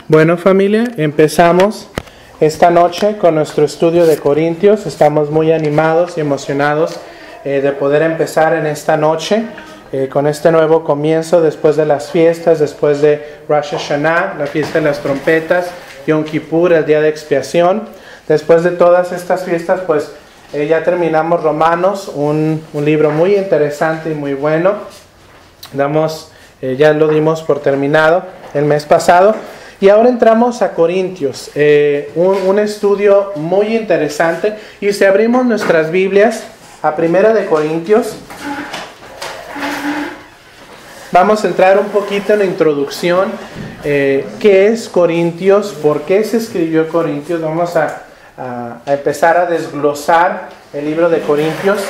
Bueno, familia, empezamos esta noche con nuestro estudio de Corintios. Estamos muy animados y emocionados de poder empezar en esta noche con este nuevo comienzo después de las fiestas, después de Rosh Hashanah, la fiesta de las trompetas, Yom Kippur, el día de expiación. Después de todas estas fiestas, pues ya terminamos Romanos, un libro muy interesante y muy bueno. Ya lo dimos por terminado el mes pasado. Y ahora entramos a Corintios, un estudio muy interesante. Y si abrimos nuestras Biblias a Primera de Corintios, vamos a entrar un poquito en la introducción. ¿Qué es Corintios? ¿Por qué se escribió Corintios? Vamos a empezar a desglosar el libro de Corintios.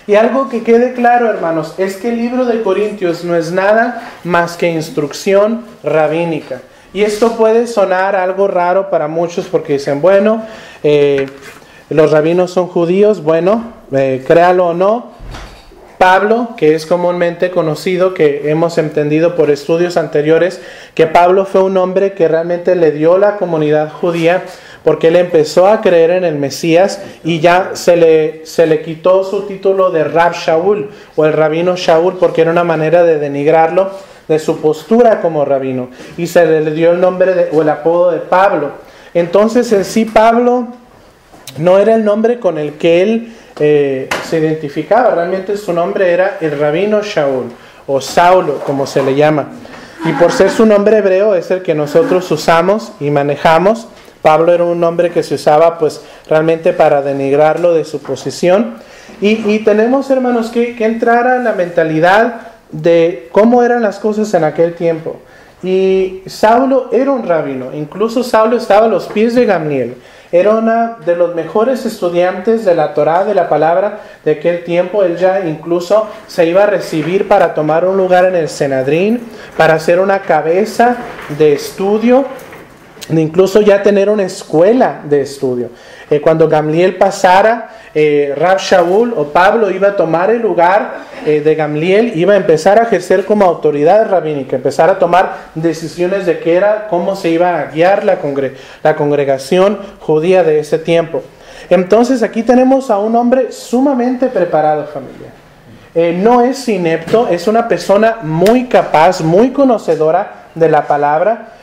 Y algo que quede claro, hermanos, es que el libro de Corintios no es nada más que instrucción rabínica. Y esto puede sonar algo raro para muchos porque dicen, bueno, los rabinos son judíos. Bueno, créalo o no, Pablo, que es comúnmente conocido, que hemos entendido por estudios anteriores, que Pablo fue un hombre que realmente le dio a la comunidad judía, porque él empezó a creer en el Mesías y ya se le quitó su título de Rab Shaul o el rabino Shaul, porque era una manera de denigrarlo de su postura como rabino, y se le dio el nombre o el apodo de Pablo. Entonces en sí Pablo no era el nombre con el que él se identificaba, realmente su nombre era el rabino Shaul o Saulo, como se le llama, y por ser su nombre hebreo es el que nosotros usamos y manejamos. Pablo era un nombre que se usaba pues realmente para denigrarlo de su posición. Y tenemos, hermanos, que entrar a la mentalidad de cómo eran las cosas en aquel tiempo. Y Saulo era un rabino, incluso Saulo estaba a los pies de Gamliel. Era uno de los mejores estudiantes de la Torá, de la palabra de aquel tiempo. Él ya incluso se iba a recibir para tomar un lugar en el Senedrín, para ser una cabeza de estudio, incluso ya tener una escuela de estudio. Cuando Gamliel pasara, Rab Shaul o Pablo iba a tomar el lugar de Gamliel, iba a empezar a ejercer como autoridad rabínica, empezar a tomar decisiones de qué era, cómo se iba a guiar la congregación judía de ese tiempo. Entonces aquí tenemos a un hombre sumamente preparado, familia. No es inepto, es una persona muy capaz, muy conocedora de la palabra.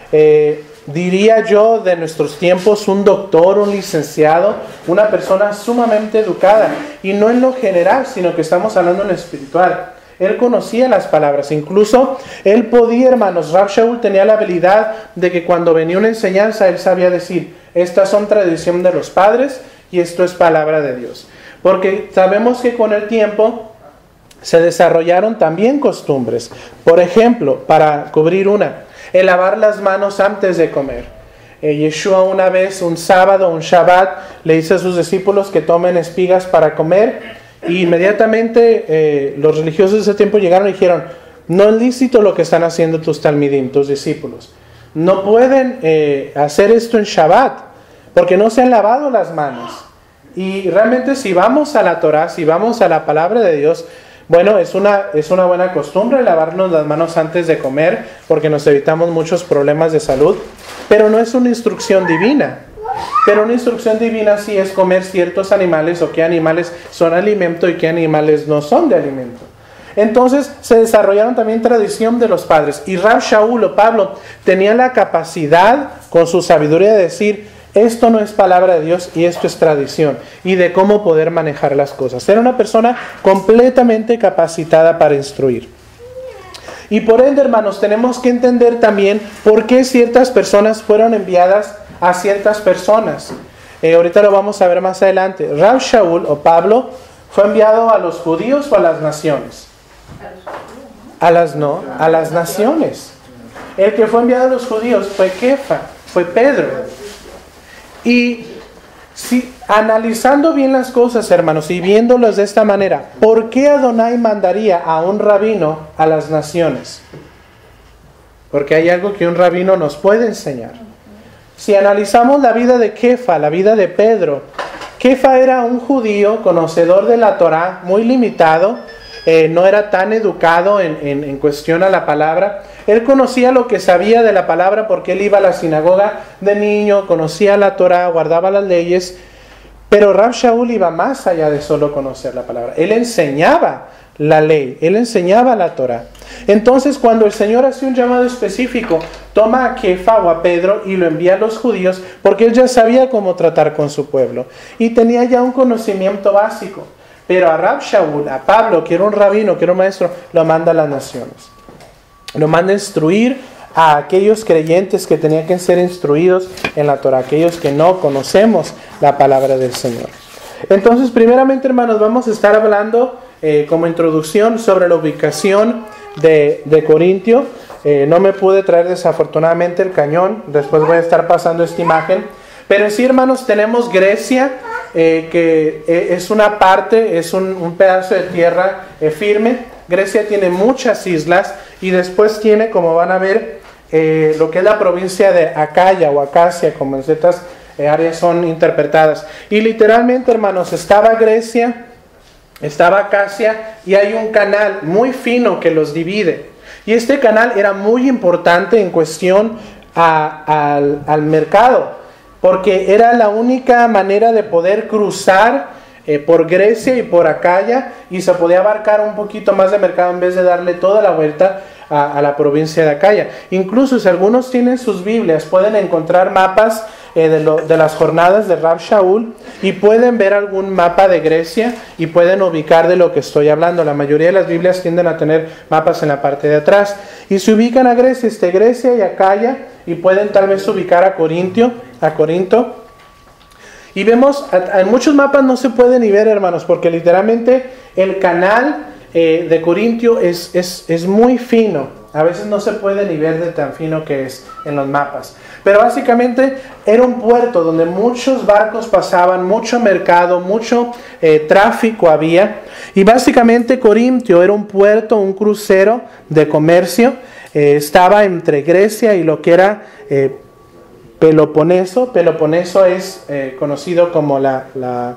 Diría yo de nuestros tiempos, un doctor, un licenciado, una persona sumamente educada, y no en lo general, sino que estamos hablando en lo espiritual. Él conocía las palabras, incluso él podía, hermanos, Rab Shaul tenía la habilidad de que cuando venía una enseñanza, él sabía decir, estas son tradición de los padres y esto es palabra de Dios. Porque sabemos que con el tiempo se desarrollaron también costumbres. Por ejemplo, para cubrir el lavar las manos antes de comer. Yeshua una vez, un sábado, un Shabbat, le dice a sus discípulos que tomen espigas para comer, y inmediatamente los religiosos de ese tiempo llegaron y dijeron, no es lícito lo que están haciendo tus talmidim, tus discípulos. No pueden hacer esto en Shabbat, porque no se han lavado las manos. Y realmente si vamos a la Torah, si vamos a la palabra de Dios, bueno, es una buena costumbre lavarnos las manos antes de comer, porque nos evitamos muchos problemas de salud, pero no es una instrucción divina. Pero una instrucción divina sí es comer ciertos animales, o qué animales son alimento y qué animales no son de alimento. Entonces se desarrollaron también tradición de los padres, y Rab Shaul o Pablo tenía la capacidad con su sabiduría de decir, esto no es palabra de Dios y esto es tradición, y de cómo poder manejar las cosas. Era una persona completamente capacitada para instruir. Y por ende, hermanos, tenemos que entender también por qué ciertas personas fueron enviadas a ciertas personas. Ahorita lo vamos a ver más adelante. Rab Shaul o Pablo fue enviado a los judíos o a las naciones. A las naciones. El que fue enviado a los judíos fue Kefa, fue Pedro. Y si analizando bien las cosas, hermanos, y viéndolas de esta manera, ¿por qué Adonai mandaría a un rabino a las naciones? Porque hay algo que un rabino nos puede enseñar. Si analizamos la vida de Kefa, la vida de Pedro, Kefa era un judío conocedor de la Torá, muy limitado, no era tan educado en cuestión a la palabra. Él conocía lo que sabía de la palabra porque él iba a la sinagoga de niño, conocía la Torá, guardaba las leyes, pero Rab Shaul iba más allá de solo conocer la palabra. Él enseñaba la ley, él enseñaba la Torá. Entonces, cuando el Señor hace un llamado específico, toma a Kefa o a Pedro y lo envía a los judíos, porque él ya sabía cómo tratar con su pueblo y tenía ya un conocimiento básico. Pero a Rab Shaul, a Pablo, que era un rabino, que era un maestro, lo manda a las naciones. Lo manda a instruir a aquellos creyentes que tenían que ser instruidos en la Torá, aquellos que no conocemos la palabra del Señor. Entonces, primeramente, hermanos, vamos a estar hablando como introducción sobre la ubicación de Corintio. No me pude traer desafortunadamente el cañón, después voy a estar pasando esta imagen. Pero sí, hermanos, tenemos Grecia, que es una parte, es un pedazo de tierra firme. Grecia tiene muchas islas y después tiene, como van a ver, lo que es la provincia de Acaya o Acacia, como en ciertas áreas son interpretadas. Y literalmente, hermanos, estaba Grecia, estaba Acacia y hay un canal muy fino que los divide. Y este canal era muy importante en cuestión al mercado, porque era la única manera de poder cruzar por Grecia y por Acaya, y se podía abarcar un poquito más de mercado en vez de darle toda la vuelta a la provincia de Acaya. Incluso si algunos tienen sus Biblias, pueden encontrar mapas de las jornadas de Rab Shaul y pueden ver algún mapa de Grecia y pueden ubicar de lo que estoy hablando. La mayoría de las Biblias tienden a tener mapas en la parte de atrás y se ubican a Grecia, Grecia y Acaya, y pueden tal vez ubicar a Corinto. Y vemos, en muchos mapas no se puede ni ver, hermanos, porque literalmente el canal de Corintio es muy fino. A veces no se puede ni ver de tan fino que es en los mapas. Pero básicamente era un puerto donde muchos barcos pasaban, mucho mercado, mucho tráfico había. Y básicamente Corintio era un puerto, un crucero de comercio. Estaba entre Grecia y lo que era Peloponeso. Peloponeso es conocido como la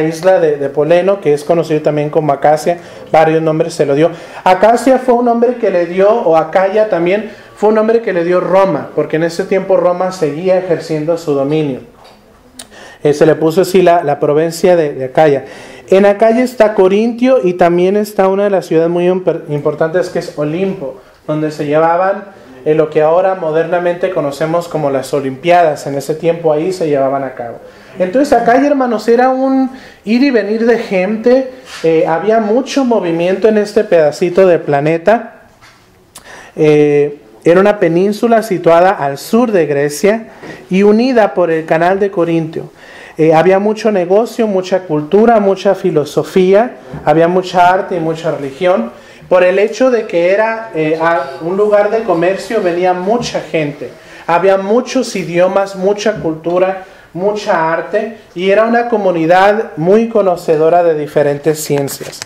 isla de Poleno, que es conocido también como Acacia. Varios nombres se lo dio. Acacia fue un nombre que le dio, o Acaya también, fue un nombre que le dio Roma, porque en ese tiempo Roma seguía ejerciendo su dominio. Se le puso así la provincia de Acaya. En Acaya está Corintio y también está una de las ciudades muy importantes que es Olimpo, donde se llevaban lo que ahora modernamente conocemos como las Olimpiadas. En ese tiempo ahí se llevaban a cabo. Entonces Acaya, hermanos, era un ir y venir de gente. Había mucho movimiento en este pedacito de planeta. Era una península situada al sur de Grecia y unida por el canal de Corintio. Había mucho negocio, mucha cultura, mucha filosofía, había mucha arte y mucha religión. Por el hecho de que era un lugar de comercio, venía mucha gente. Había muchos idiomas, mucha cultura, mucha arte, y era una comunidad muy conocedora de diferentes ciencias.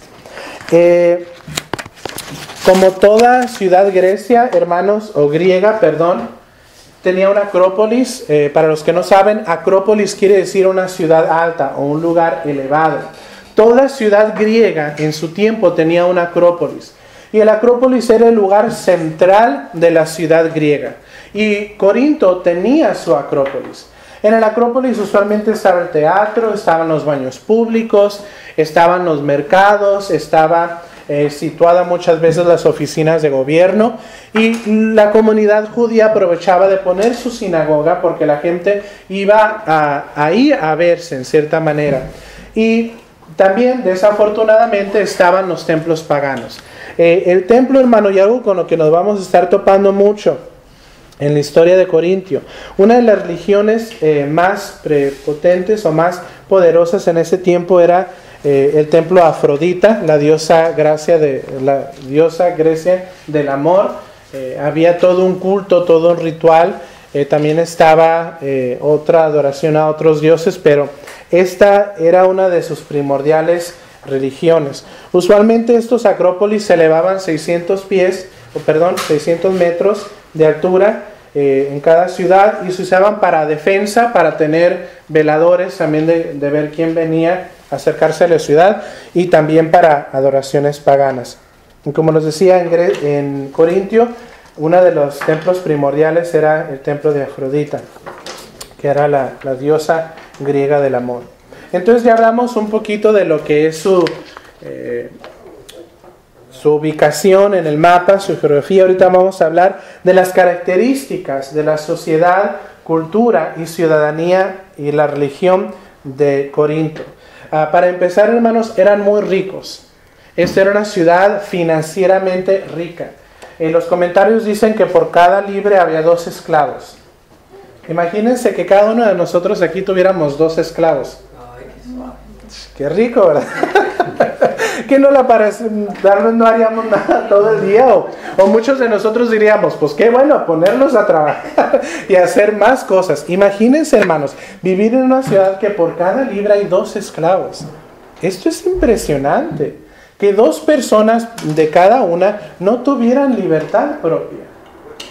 Como toda ciudad Grecia, hermanos, o griega, perdón, tenía una acrópolis. Para los que no saben, acrópolis quiere decir una ciudad alta o un lugar elevado. Toda ciudad griega en su tiempo tenía una acrópolis. Y el acrópolis era el lugar central de la ciudad griega. Y Corinto tenía su acrópolis. En el acrópolis usualmente estaba el teatro, estaban los baños públicos, estaban los mercados, estaba situada muchas veces las oficinas de gobierno, y la comunidad judía aprovechaba de poner su sinagoga porque la gente iba ahí a verse en cierta manera. Y también, desafortunadamente, estaban los templos paganos. El templo, hermano, y algo con lo que nos vamos a estar topando mucho en la historia de Corintio, una de las religiones más prepotentes o más poderosas en ese tiempo era el templo a Afrodita, la diosa Grecia del amor. Había todo un culto, todo un ritual. También estaba otra adoración a otros dioses, pero esta era una de sus primordiales religiones. Usualmente estos acrópolis se elevaban 600 metros de altura en cada ciudad, y se usaban para defensa, para tener veladores también de ver quién venía acercarse a la ciudad y también para adoraciones paganas. Y como nos decía en Corintio, uno de los templos primordiales era el templo de Afrodita, que era la diosa griega del amor. Entonces ya hablamos un poquito de lo que es su ubicación en el mapa, su geografía. Ahorita vamos a hablar de las características de la sociedad, cultura y ciudadanía y la religión de Corinto. Para empezar, hermanos, eran muy ricos. Esta era una ciudad financieramente rica. En los comentarios dicen que por cada libre había 2 esclavos. Imagínense que cada uno de nosotros aquí tuviéramos 2 esclavos. Qué rico, ¿verdad? Que no le parece, tal vez no haríamos nada todo el día, o muchos de nosotros diríamos, pues qué bueno, ponerlos a trabajar y hacer más cosas. Imagínense, hermanos, vivir en una ciudad que por cada libre hay 2 esclavos. Esto es impresionante, que 2 personas de cada una no tuvieran libertad propia.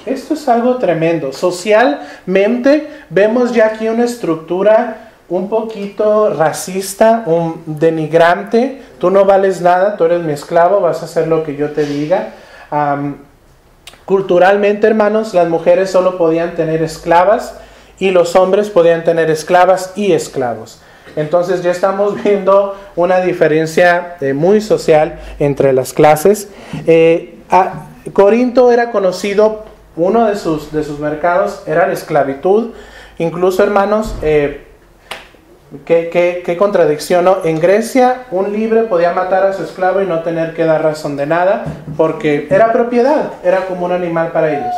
Esto es algo tremendo. Socialmente vemos ya aquí una estructura un poquito racista, denigrante. Tú no vales nada, tú eres mi esclavo, vas a hacer lo que yo te diga. Culturalmente, hermanos, las mujeres solo podían tener esclavas y los hombres podían tener esclavas y esclavos. Entonces ya estamos viendo una diferencia muy social entre las clases. Corinto era conocido, uno de sus mercados era la esclavitud. Incluso, hermanos, Qué contradicción, ¿no? En Grecia un libre podía matar a su esclavo y no tener que dar razón de nada porque era propiedad, era como un animal para ellos.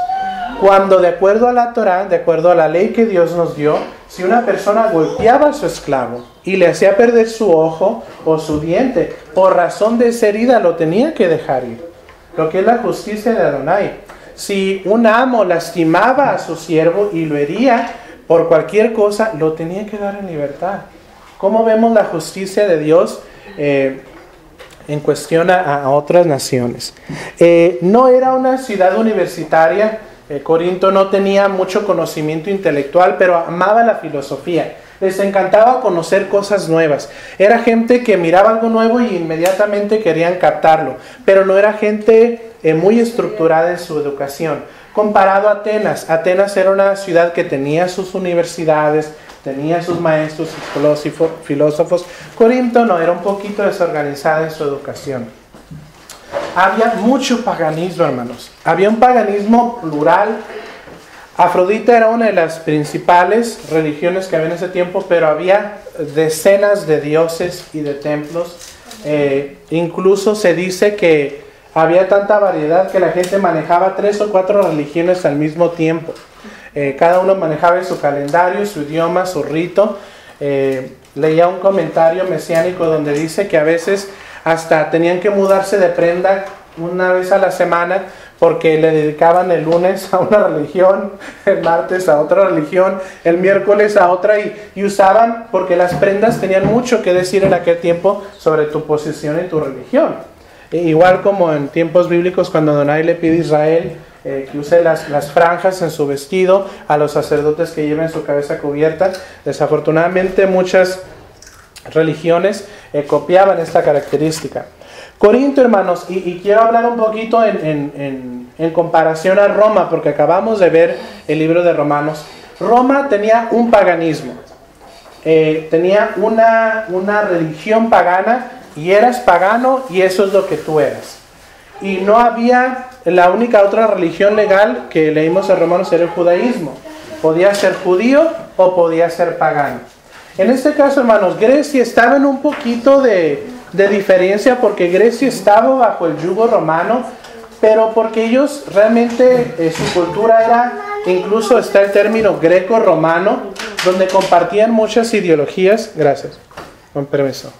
Cuando de acuerdo a la Torá, de acuerdo a la ley que Dios nos dio, si una persona golpeaba a su esclavo y le hacía perder su ojo o su diente, por razón de esa herida lo tenía que dejar ir. Lo que es la justicia de Adonai. Si un amo lastimaba a su siervo y lo hería, por cualquier cosa, lo tenía que dar en libertad. ¿Cómo vemos la justicia de Dios en cuestión a otras naciones? No era una ciudad universitaria. Corinto no tenía mucho conocimiento intelectual, pero amaba la filosofía. Les encantaba conocer cosas nuevas. Era gente que miraba algo nuevo y inmediatamente querían captarlo. Pero no era gente muy estructurada en su educación. Comparado a Atenas, Atenas era una ciudad que tenía sus universidades, tenía sus maestros, sus filósofos. Corinto no, era un poquito desorganizada en su educación. Había mucho paganismo, hermanos. Había un paganismo plural. Afrodita era una de las principales religiones que había en ese tiempo, pero había decenas de dioses y de templos. Incluso se dice que había tanta variedad que la gente manejaba 3 o 4 religiones al mismo tiempo. Cada uno manejaba su calendario, su idioma, su rito. Leía un comentario mesiánico donde dice que a veces hasta tenían que mudarse de prenda una vez a la semana porque le dedicaban el lunes a una religión, el martes a otra religión, el miércoles a otra y usaban, porque las prendas tenían mucho que decir en aquel tiempo sobre tu posición y tu religión. Igual como en tiempos bíblicos cuando Adonai le pide a Israel que use las franjas en su vestido, a los sacerdotes que lleven su cabeza cubierta. Desafortunadamente muchas religiones copiaban esta característica. Corinto, hermanos, y quiero hablar un poquito en comparación a Roma, porque acabamos de ver el libro de Romanos. Roma tenía un paganismo, tenía una religión pagana, y eras pagano y eso es lo que tú eras. Y no había, la única otra religión legal que leímos en Romanos era el judaísmo. Podía ser judío o podía ser pagano. En este caso, hermanos, Grecia estaba en un poquito de diferencia porque Grecia estaba bajo el yugo romano, pero porque ellos realmente su cultura era, incluso está el término greco-romano, donde compartían muchas ideologías. Gracias, con permiso.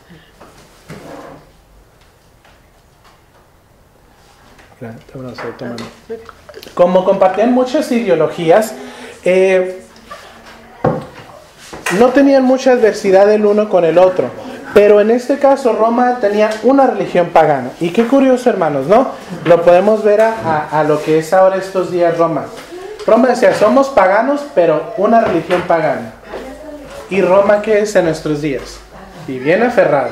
Como compartían muchas ideologías, no tenían mucha adversidad el uno con el otro. Pero en este caso Roma tenía una religión pagana. Y qué curioso, hermanos, ¿no? Lo podemos ver a lo que es ahora estos días Roma. Roma decía, somos paganos, pero una religión pagana. ¿Y Roma qué es en nuestros días? y bien aferrado.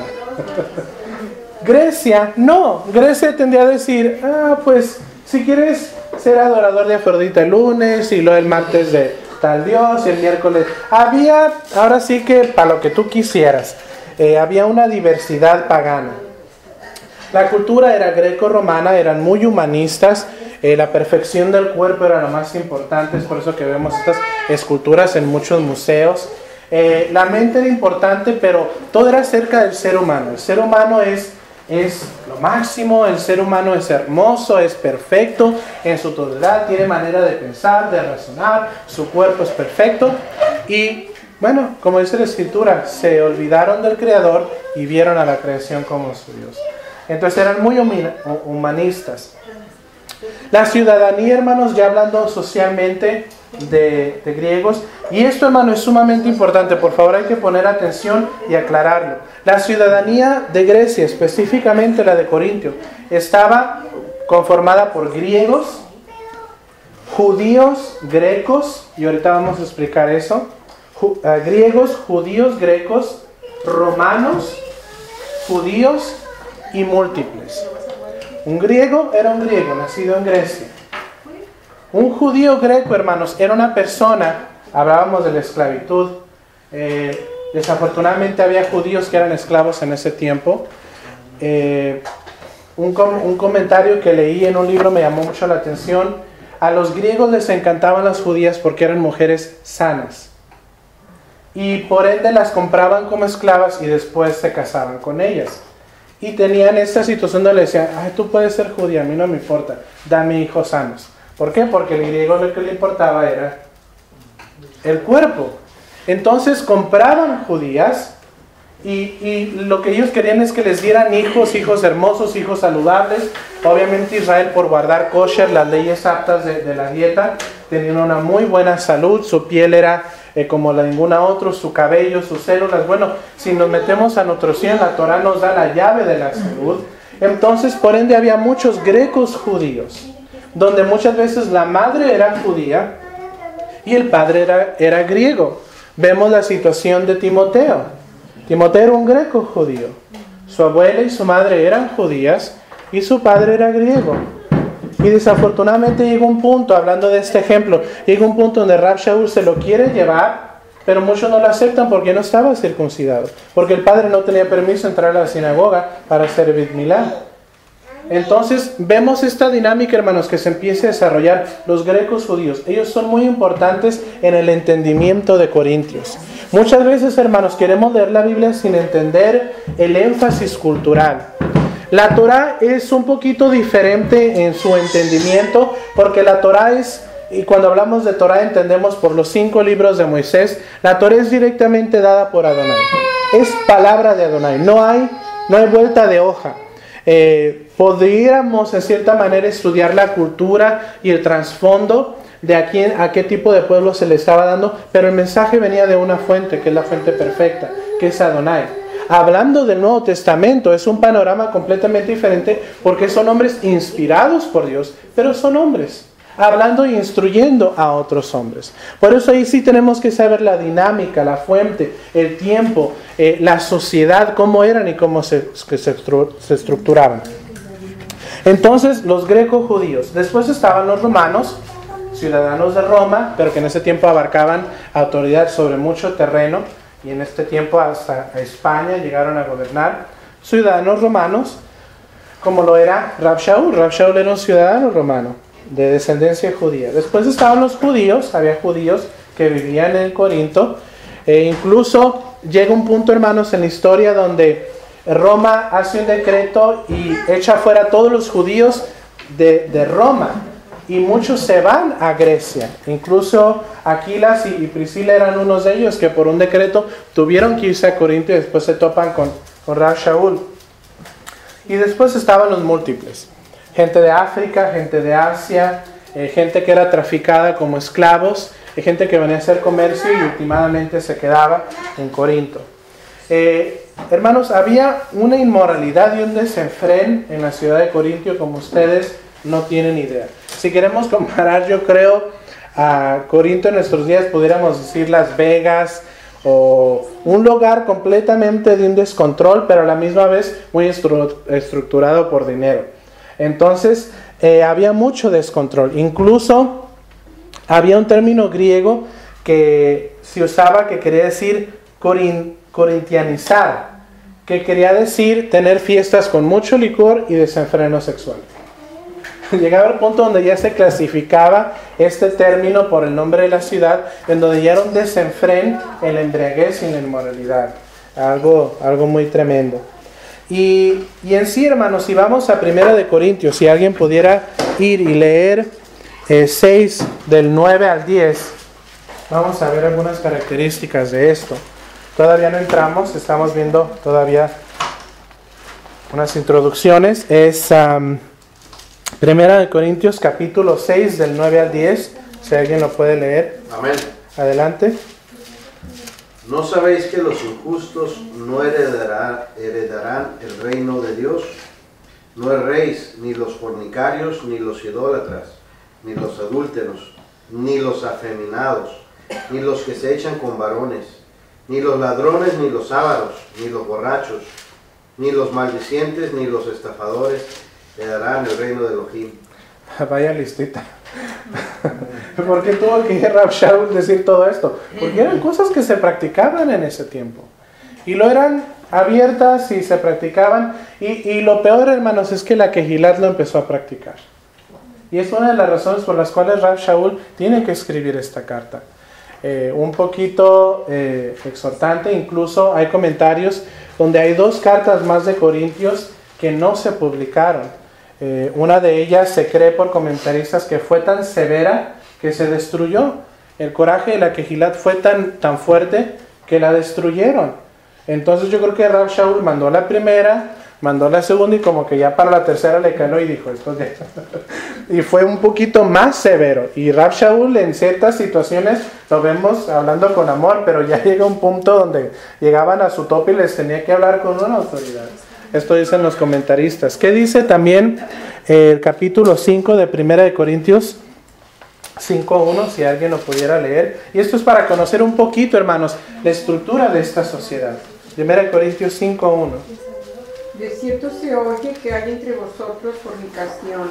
Grecia, no. Grecia tendía a decir, pues si quieres ser adorador de Afrodita el lunes y luego el martes de tal dios y el miércoles. Había, ahora sí que para lo que tú quisieras, había una diversidad pagana. La cultura era greco-romana, eran muy humanistas, la perfección del cuerpo era lo más importante, es por eso que vemos estas esculturas en muchos museos. La mente era importante, pero todo era acerca del ser humano. El ser humano es lo máximo, el ser humano es hermoso, es perfecto en su totalidad, tiene manera de pensar, de razonar, su cuerpo es perfecto. Y bueno, como dice la Escritura, se olvidaron del Creador y vieron a la creación como su Dios. Entonces eran muy humanistas. La ciudadanía, hermanos, ya hablando socialmente de griegos, y esto, hermano, es sumamente importante, por favor hay que poner atención y aclararlo. La ciudadanía de Grecia, específicamente la de Corintio, estaba conformada por griegos, judíos, grecos, y ahorita vamos a explicar eso, griegos, judíos, grecos, romanos, judíos y múltiples. Un griego era un griego nacido en Grecia. Un judío greco, hermanos, era una persona, hablábamos de la esclavitud, desafortunadamente había judíos que eran esclavos en ese tiempo. Un comentario que leí en un libro me llamó mucho la atención. A los griegos les encantaban las judías porque eran mujeres sanas. Y por ende las compraban como esclavas y después se casaban con ellas. Y tenían esta situación donde le decían, ay, tú puedes ser judía, a mí no me importa, dame hijos sanos. ¿Por qué? Porque el griego lo que le importaba era el cuerpo. Entonces compraban judías y lo que ellos querían es que les dieran hijos hermosos, hijos saludables. Obviamente Israel, por guardar kosher, las leyes aptas de la dieta, tenían una muy buena salud, su piel era como la de ninguna otra, su cabello, sus células. Bueno, si nos metemos a nutrición, la Torah nos da la llave de la salud. Entonces, por ende, había muchos grecos judíos, donde muchas veces la madre era judía y el padre era griego. Vemos la situación de Timoteo. Timoteo era un greco judío. Su abuela y su madre eran judías y su padre era griego. Y desafortunadamente llegó un punto, hablando de este ejemplo, llegó un punto donde Rab Shaul se lo quiere llevar, pero muchos no lo aceptan porque no estaba circuncidado, porque el padre no tenía permiso de entrar a la sinagoga para hacer Brit Milá. Entonces vemos esta dinámica, hermanos, que se empieza a desarrollar. Los grecos judíos, ellos son muy importantes en el entendimiento de Corintios. Muchas veces, hermanos, queremos leer la Biblia sin entender el énfasis cultural. La Torah es un poquito diferente en su entendimiento, porque la Torah es, y cuando hablamos de Torah entendemos por los 5 libros de Moisés, la Torah es directamente dada por Adonai. Es palabra de Adonai, no hay vuelta de hoja. Podríamos en cierta manera estudiar la cultura y el trasfondo de a qué tipo de pueblo se le estaba dando, pero el mensaje venía de una fuente, que es la fuente perfecta, que es Adonai. Hablando del Nuevo Testamento, es un panorama completamente diferente, porque son hombres inspirados por Dios, pero son hombres, hablando e instruyendo a otros hombres. Por eso ahí sí tenemos que saber la dinámica, la fuente, el tiempo, la sociedad, cómo eran y cómo se estructuraban. Entonces, los greco-judíos. Después estaban los romanos, ciudadanos de Roma, pero que en ese tiempo abarcaban autoridad sobre mucho terreno, y en este tiempo hasta España llegaron a gobernar. Ciudadanos romanos, como lo era Rab Shaul. Rab Shaul era un ciudadano romano, de descendencia judía. Después estaban los judíos, había judíos que vivían en Corinto, e incluso llega un punto, hermanos, en la historia donde Roma hace un decreto y echa fuera a todos los judíos de Roma, y muchos se van a Grecia. Incluso Aquilas y Priscila eran unos de ellos que por un decreto tuvieron que irse a Corinto y después se topan con Rab Shaul. Y después estaban los múltiples, gente de África, gente de Asia, gente que era traficada como esclavos, gente que venía a hacer comercio y últimamente se quedaba en Corinto. Hermanos, había una inmoralidad y un desenfreno en la ciudad de Corintio como ustedes no tienen idea. Si queremos comparar, yo creo, a Corinto en nuestros días, pudiéramos decir Las Vegas o un lugar completamente de un descontrol, pero a la misma vez muy estructurado por dinero. Entonces había mucho descontrol. Incluso había un término griego que se usaba que quería decir corintianizar, que quería decir tener fiestas con mucho licor y desenfreno sexual. Llegaba al punto donde ya se clasificaba este término por el nombre de la ciudad, en donde ya era un desenfreno en la embriaguez y en la inmoralidad. Algo muy tremendo. Y en sí, hermanos, si vamos a 1 de Corintios, si alguien pudiera ir y leer 6 del 9 al 10, vamos a ver algunas características de esto. Todavía no entramos, estamos viendo todavía unas introducciones. Es 1 de Corintios capítulo 6 del 9 al 10, si alguien lo puede leer. Amén. Adelante. ¿No sabéis que los injustos no heredarán el reino de Dios? No erréis, ni los fornicarios, ni los idólatras, ni los adúlteros, ni los afeminados, ni los que se echan con varones, ni los ladrones, ni los ávaros, ni los borrachos, ni los maldicientes, ni los estafadores heredarán el reino de Elohim. Vaya listita. ¿Por qué tuvo que Rav Shaul decir todo esto? Porque eran cosas que se practicaban en ese tiempo. Y lo eran abiertas y se practicaban. Y lo peor, hermanos, es que la Kehilat lo empezó a practicar. Y es una de las razones por las cuales Rav Shaul tiene que escribir esta carta. Un poquito exhortante. Incluso hay comentarios donde hay 2 cartas más de Corintios que no se publicaron. Una de ellas se cree por comentaristas que fue tan severa que se destruyó. El coraje de la Kehilat fue tan fuerte que la destruyeron. Entonces yo creo que Rav Shaul mandó la primera, mandó la segunda y como que ya para la tercera le caló y dijo esto ya. Y fue un poquito más severo. Y Rav Shaul en ciertas situaciones lo vemos hablando con amor, pero ya llega un punto donde llegaban a su tope y les tenía que hablar con una autoridad. Esto dicen los comentaristas. ¿Qué dice también el capítulo 5 de 1 de Corintios 5.1? Si alguien lo pudiera leer. Y esto es para conocer un poquito, hermanos, la estructura de esta sociedad. 1 Corintios 5.1. De cierto se oye que hay entre vosotros fornicación,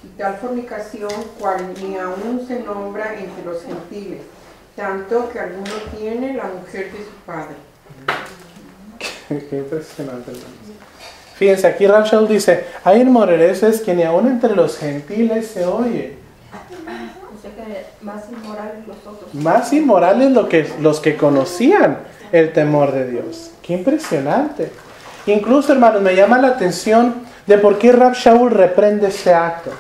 y tal fornicación cual ni aún se nombra entre los gentiles, tanto que alguno tiene la mujer de su padre. Qué impresionante, hermanos. Fíjense, aquí Rav Shaul dice, hay inmoraleces que ni aún entre los gentiles se oye. O sea que más inmorales los otros. Más inmorales los que conocían el temor de Dios. Qué impresionante. Incluso, hermanos, me llama la atención de por qué Rav Shaul reprende este acto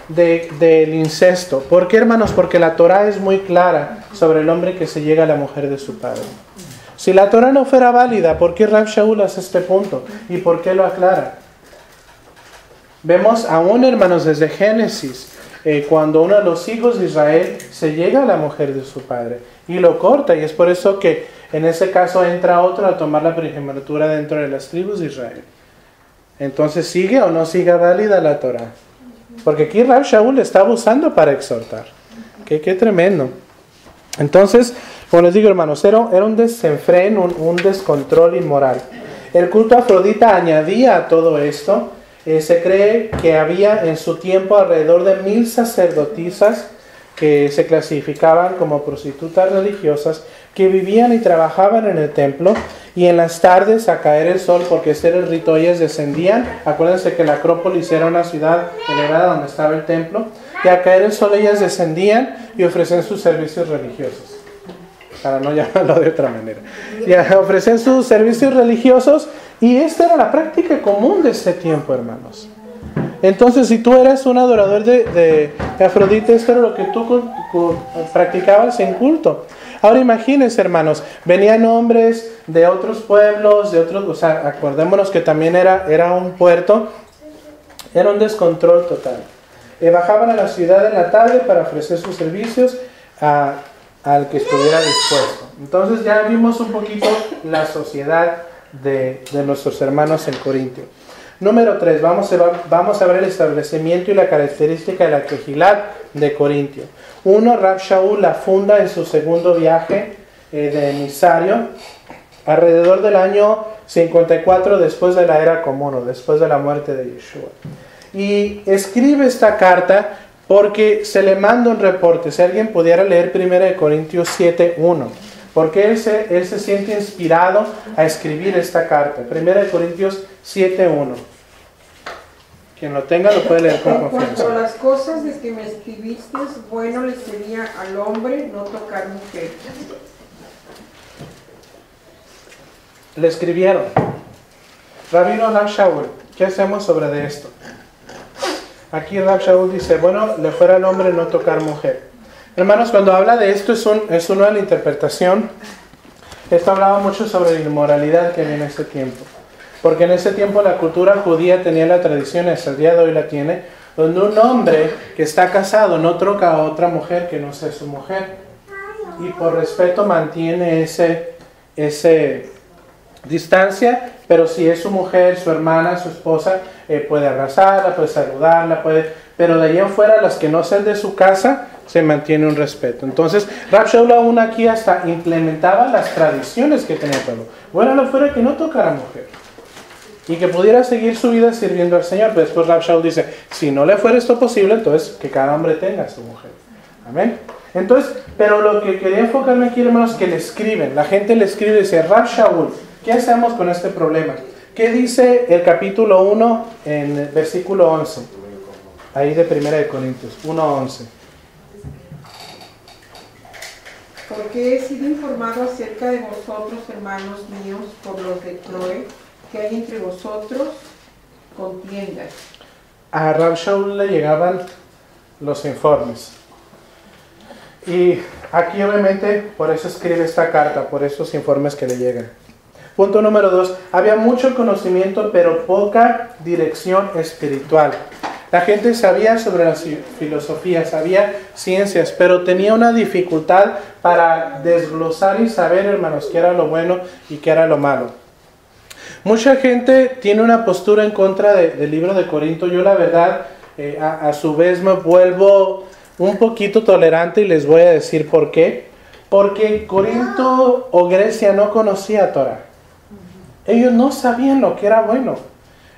del incesto. ¿Por qué, hermanos? Porque la Torah es muy clara sobre el hombre que se llega a la mujer de su padre. Si la Torah no fuera válida, ¿por qué Rav Shaul hace este punto? ¿Y por qué lo aclara? Vemos aún, hermanos, desde Génesis, cuando uno de los hijos de Israel se llega a la mujer de su padre y lo corta. Y es por eso que en ese caso entra otro a tomar la primogenitura dentro de las tribus de Israel. Entonces, ¿sigue o no sigue válida la Torah? Porque aquí Rav Shaul está abusando para exhortar. Qué tremendo. Entonces, como les digo, hermanos, era un desenfreno, un descontrol inmoral. El culto a Afrodita añadía a todo esto. Se cree que había en su tiempo alrededor de 1000 sacerdotisas que se clasificaban como prostitutas religiosas, que vivían y trabajaban en el templo, y en las tardes a caer el sol, porque ese era el rito, ellas descendían. Acuérdense que la Acrópolis era una ciudad elevada donde estaba el templo, y a caer el sol ellas descendían y ofrecían sus servicios religiosos, para no llamarlo de otra manera. Y ofrecían sus servicios religiosos, y esta era la práctica común de ese tiempo, hermanos. Entonces, si tú eras un adorador de Afrodita, esto era lo que tú practicabas en culto. Ahora imagínense, hermanos, venían hombres de otros pueblos, o sea, acordémonos que también era un puerto, era un descontrol total. Bajaban a la ciudad en la tarde para ofrecer sus servicios al que estuviera dispuesto. Entonces ya vimos un poquito la sociedad de nuestros hermanos en Corintio. Número 3, vamos a ver el establecimiento y la característica de la Kehilat de Corintio. 1, Rav Shaul la funda en su segundo viaje de emisario alrededor del año 54 después de la era común, o después de la muerte de Yeshua. Y escribe esta carta porque se le manda un reporte. Si alguien pudiera leer 1 Corintios 7:1, porque él se siente inspirado a escribir esta carta. 1 Corintios 7:1. Quien lo tenga lo puede leer con confianza. En cuanto a las cosas de que me escribiste, bueno le sería al hombre no tocar mujer. Le escribieron: Rabino Rab Shaul, ¿qué hacemos sobre esto? Aquí Rab Shaul dice, bueno, le fuera al hombre no tocar mujer. Hermanos, cuando habla de esto es una interpretación. Esto hablaba mucho sobre la inmoralidad que había en ese tiempo. Porque en ese tiempo la cultura judía tenía la tradición, hasta el día de hoy la tiene, donde un hombre que está casado no toca a otra mujer que no sea su mujer. Y por respeto mantiene ese distancia, pero si es su mujer, su hermana, su esposa, puede abrazarla, puede saludarla, pero de allá en fuera, las que no sean de su casa, se mantiene un respeto. Entonces, Rab Shaul aún aquí hasta implementaba las tradiciones que tenía el pueblo. Bueno, lo fuera que no tocara mujer y que pudiera seguir su vida sirviendo al Señor. Pero después Rab Shaul dice, si no le fuera esto posible, entonces que cada hombre tenga a su mujer. Amén. Entonces, pero lo que quería enfocarme aquí, hermanos, es que le escriben. La gente le escribe y dice, Rab Shaul, ¿qué hacemos con este problema? ¿Qué dice el capítulo 1 en el versículo 11? Ahí de 1 Corintios, 1:11. Porque he sido informado acerca de vosotros, hermanos míos, por los de Chloe, que hay entre vosotros contiendas. A Rab Shaul le llegaban los informes. Y aquí obviamente por eso escribe esta carta, por esos informes que le llegan. Punto número 2. Había mucho conocimiento, pero poca dirección espiritual. La gente sabía sobre la filosofía, sabía ciencias, pero tenía una dificultad para desglosar y saber, hermanos, qué era lo bueno y qué era lo malo. Mucha gente tiene una postura en contra del libro de Corinto. Yo la verdad, a su vez me vuelvo un poquito tolerante y les voy a decir por qué. Porque Corinto o Grecia no conocía Torah. Ellos no sabían lo que era bueno.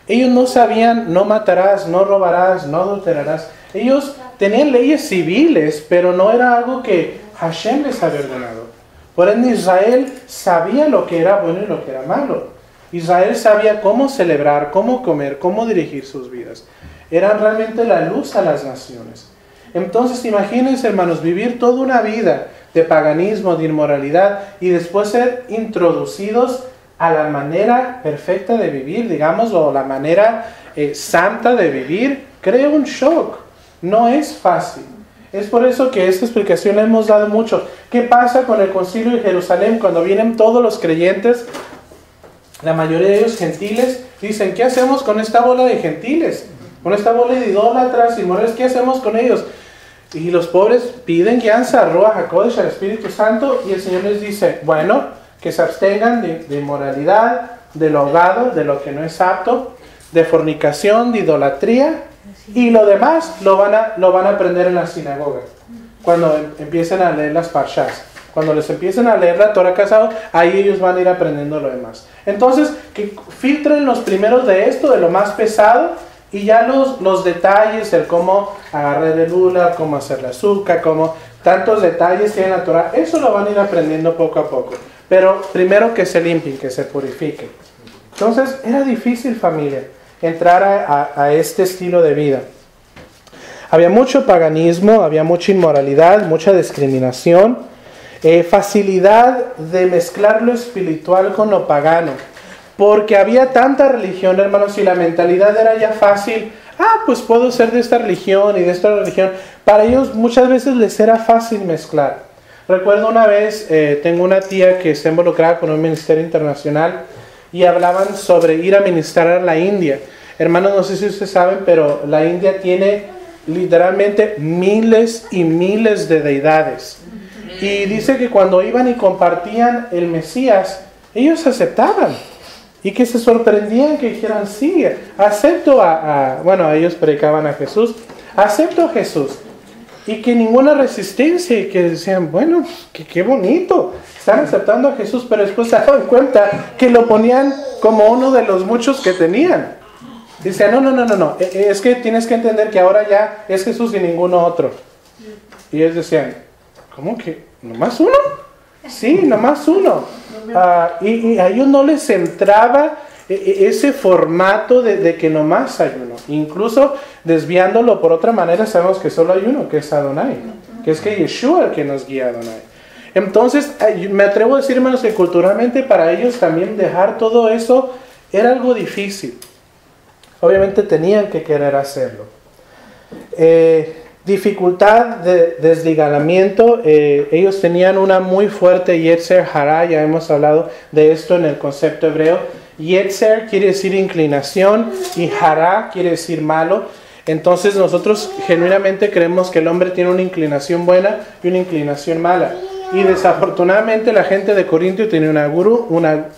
Ellos no sabían, no matarás, no robarás, no adulterarás. Ellos tenían leyes civiles, pero no era algo que Hashem les había ordenado. Por ende, Israel sabía lo que era bueno y lo que era malo. Israel sabía cómo celebrar, cómo comer, cómo dirigir sus vidas. Eran realmente la luz a las naciones. Entonces, imagínense, hermanos, vivir toda una vida de paganismo, de inmoralidad, y después ser introducidos a la manera perfecta de vivir, digamos, o la manera santa de vivir, crea un shock. No es fácil. Es por eso que esta explicación la hemos dado mucho. ¿Qué pasa con el concilio de Jerusalén cuando vienen todos los creyentes? La mayoría de ellos gentiles dicen, ¿qué hacemos con esta bola de gentiles? Con esta bola de idólatras y morales, ¿qué hacemos con ellos? Y los pobres piden guianza a Ruach HaKodesh, al Espíritu Santo, y el Señor les dice, bueno, que se abstengan de inmoralidad, de lo ahogado, de lo que no es apto, de fornicación, de idolatría, y lo demás lo van a aprender en la sinagoga, cuando empiecen a leer las parshas. Cuando les empiecen a leer la Torah casado, ahí ellos van a ir aprendiendo lo demás. Entonces, que filtren los primeros de esto, de lo más pesado, y ya los detalles, el cómo agarrar el hula, cómo hacer la azúcar, cómo tantos detalles tiene la Torah, eso lo van a ir aprendiendo poco a poco. Pero primero que se limpien, que se purifiquen. Entonces, era difícil, familia, entrar a este estilo de vida. Había mucho paganismo, había mucha inmoralidad, mucha discriminación, facilidad de mezclar lo espiritual con lo pagano. Porque había tanta religión, hermanos, y la mentalidad era ya fácil. Pues puedo ser de esta religión y de esta religión. Para ellos muchas veces les era fácil mezclar. Recuerdo una vez, tengo una tía que está involucrada con un ministerio internacional y hablaban sobre ir a ministrar a la India. Hermanos, no sé si ustedes saben, pero la India tiene literalmente miles y miles de deidades. Y dice que cuando iban y compartían el Mesías, ellos aceptaban. Y que se sorprendían, que dijeran, sí, acepto bueno, ellos predicaban a Jesús, acepto a Jesús. y que ninguna resistencia, y que decían, bueno, qué bonito, están aceptando a Jesús, pero después se daban cuenta que lo ponían como uno de los muchos que tenían. Decían, no, es que tienes que entender que ahora ya es Jesús y ninguno otro. Y ellos decían, ¿cómo que? ¿Nomás uno? Sí, nomás uno. Y a ellos no les entraba ese formato de que nomás hay uno. Incluso desviándolo por otra manera, sabemos que solo hay uno, que es Adonai. Que es que Yeshua el que nos guía a Adonai. Entonces, me atrevo a decir, hermanos, que culturalmente para ellos también dejar todo eso era algo difícil. Obviamente tenían que querer hacerlo. Dificultad de desligamento. Ellos tenían una muy fuerte Yetzer Hara. Ya hemos hablado de esto en el concepto hebreo. Yetzer quiere decir inclinación y Hara quiere decir malo. Entonces nosotros genuinamente creemos que el hombre tiene una inclinación buena y una inclinación mala. Y desafortunadamente la gente de Corintio tiene una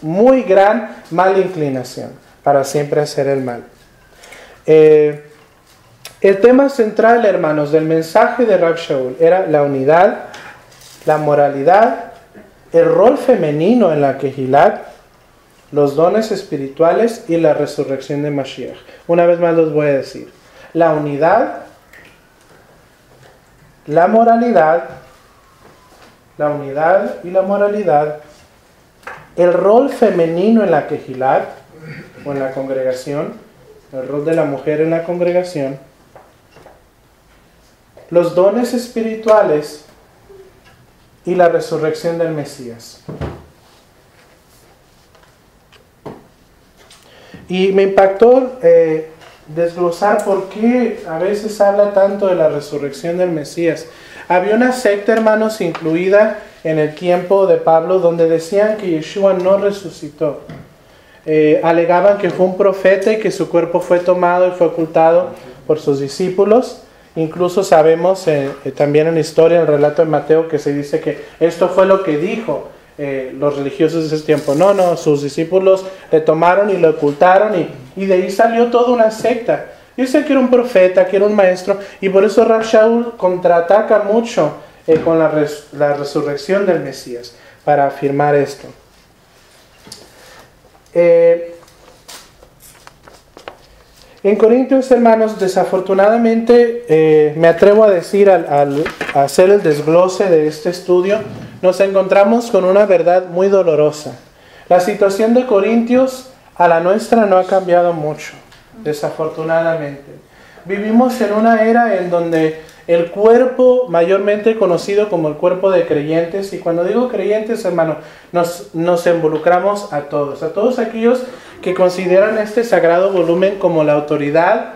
muy gran mala inclinación para siempre hacer el mal. El tema central, hermanos, del mensaje de Rav Shaul era la unidad, la moralidad, el rol femenino en la Kehilat, los dones espirituales y la resurrección de Mashiach. Una vez más los voy a decir. La unidad, la moralidad y la moralidad, el rol femenino en la Kehilat o en la congregación, el rol de la mujer en la congregación, los dones espirituales y la resurrección del Mesías. Y me impactó desglosar por qué a veces habla tanto de la resurrección del Mesías. Había una secta, hermanos, incluida en el tiempo de Pablo, donde decían que Yeshua no resucitó. Alegaban que fue un profeta y que su cuerpo fue tomado y fue ocultado por sus discípulos. Incluso sabemos también en la historia, en el relato de Mateo, que se dice que esto fue lo que dijo los religiosos de ese tiempo. No, sus discípulos le tomaron y lo ocultaron y de ahí salió toda una secta. Dicen que era un profeta, que era un maestro, y por eso Rav Shaul contraataca mucho con la resurrección del Mesías para afirmar esto. En Corintios, hermanos, desafortunadamente, me atrevo a decir al hacer el desglose de este estudio, nos encontramos con una verdad muy dolorosa. La situación de Corintios a la nuestra no ha cambiado mucho, desafortunadamente. Vivimos en una era en donde el cuerpo, mayormente conocido como el cuerpo de creyentes, y cuando digo creyentes, hermano, nos involucramos a todos aquellos que consideran este sagrado volumen como la autoridad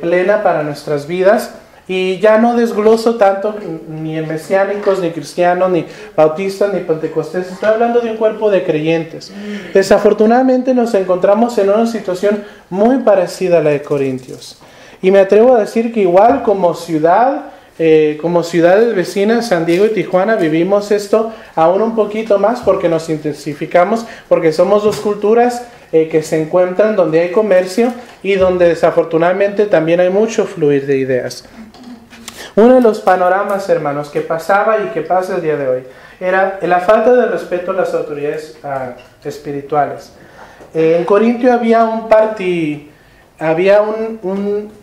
plena para nuestras vidas. Y ya no desgloso tanto ni en mesiánicos, ni cristianos, ni bautistas, ni pentecostés. Estoy hablando de un cuerpo de creyentes. Desafortunadamente nos encontramos en una situación muy parecida a la de Corintios. Y me atrevo a decir que igual como ciudades vecinas, San Diego y Tijuana, vivimos esto aún un poquito más porque nos intensificamos, porque somos dos culturas que se encuentran donde hay comercio y donde desafortunadamente también hay mucho fluir de ideas. Uno de los panoramas, hermanos, que pasaba y que pasa el día de hoy era la falta de respeto a las autoridades espirituales. En Corintio había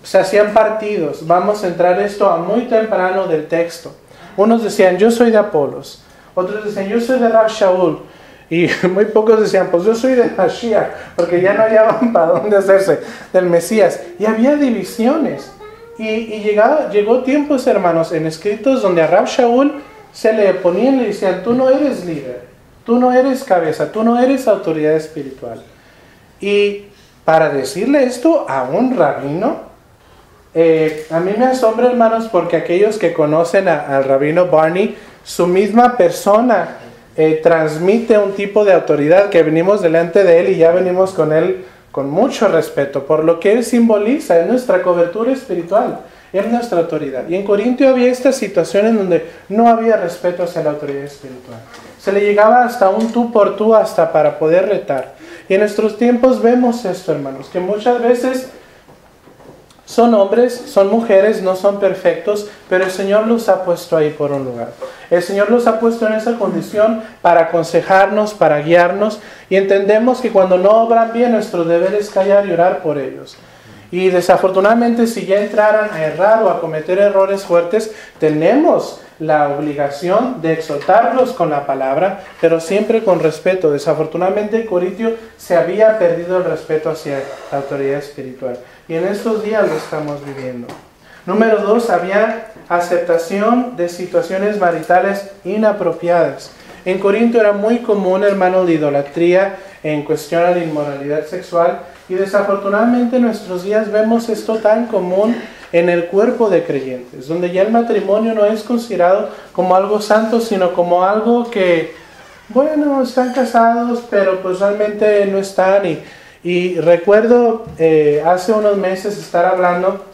se hacían partidos. Vamos a entrar esto a muy temprano del texto. Unos decían, yo soy de Apolos. Otros decían, yo soy de Rav Shaul. Y muy pocos decían, pues yo soy de Mashiach, porque ya no hallaban para dónde hacerse del Mesías. Y había divisiones. Y llegó tiempos, hermanos, en escritos donde a Rav Shaul se le ponían y le decían, tú no eres líder, tú no eres cabeza, tú no eres autoridad espiritual. Y para decirle esto a un rabino, a mí me asombra, hermanos, porque aquellos que conocen al rabino Barney, su misma persona transmite un tipo de autoridad que venimos delante de él y ya venimos con él con mucho respeto, por lo que él simboliza, es nuestra cobertura espiritual, es nuestra autoridad. Y en Corintio había esta situación en donde no había respeto hacia la autoridad espiritual. Se le llegaba hasta un tú por tú, hasta para poder retar. Y en nuestros tiempos vemos esto, hermanos, que muchas veces Son hombres, son mujeres, no son perfectos, pero el Señor los ha puesto ahí por un lugar. El Señor los ha puesto en esa condición para aconsejarnos, para guiarnos, y entendemos que cuando no obran bien, nuestro deber es callar y orar por ellos. Y desafortunadamente, si ya entraran a errar o a cometer errores fuertes, tenemos la obligación de exhortarlos con la palabra, pero siempre con respeto. Desafortunadamente en Corintio se había perdido el respeto hacia la autoridad espiritual. Y en estos días lo estamos viviendo. Número 2, había aceptación de situaciones maritales inapropiadas. En Corinto era muy común, hermanos, la idolatría en cuestión a la inmoralidad sexual. Y desafortunadamente en nuestros días vemos esto tan común en el cuerpo de creyentes, donde ya el matrimonio no es considerado como algo santo, sino como algo que, bueno, están casados, pero pues realmente no están. Y recuerdo hace unos meses estar hablando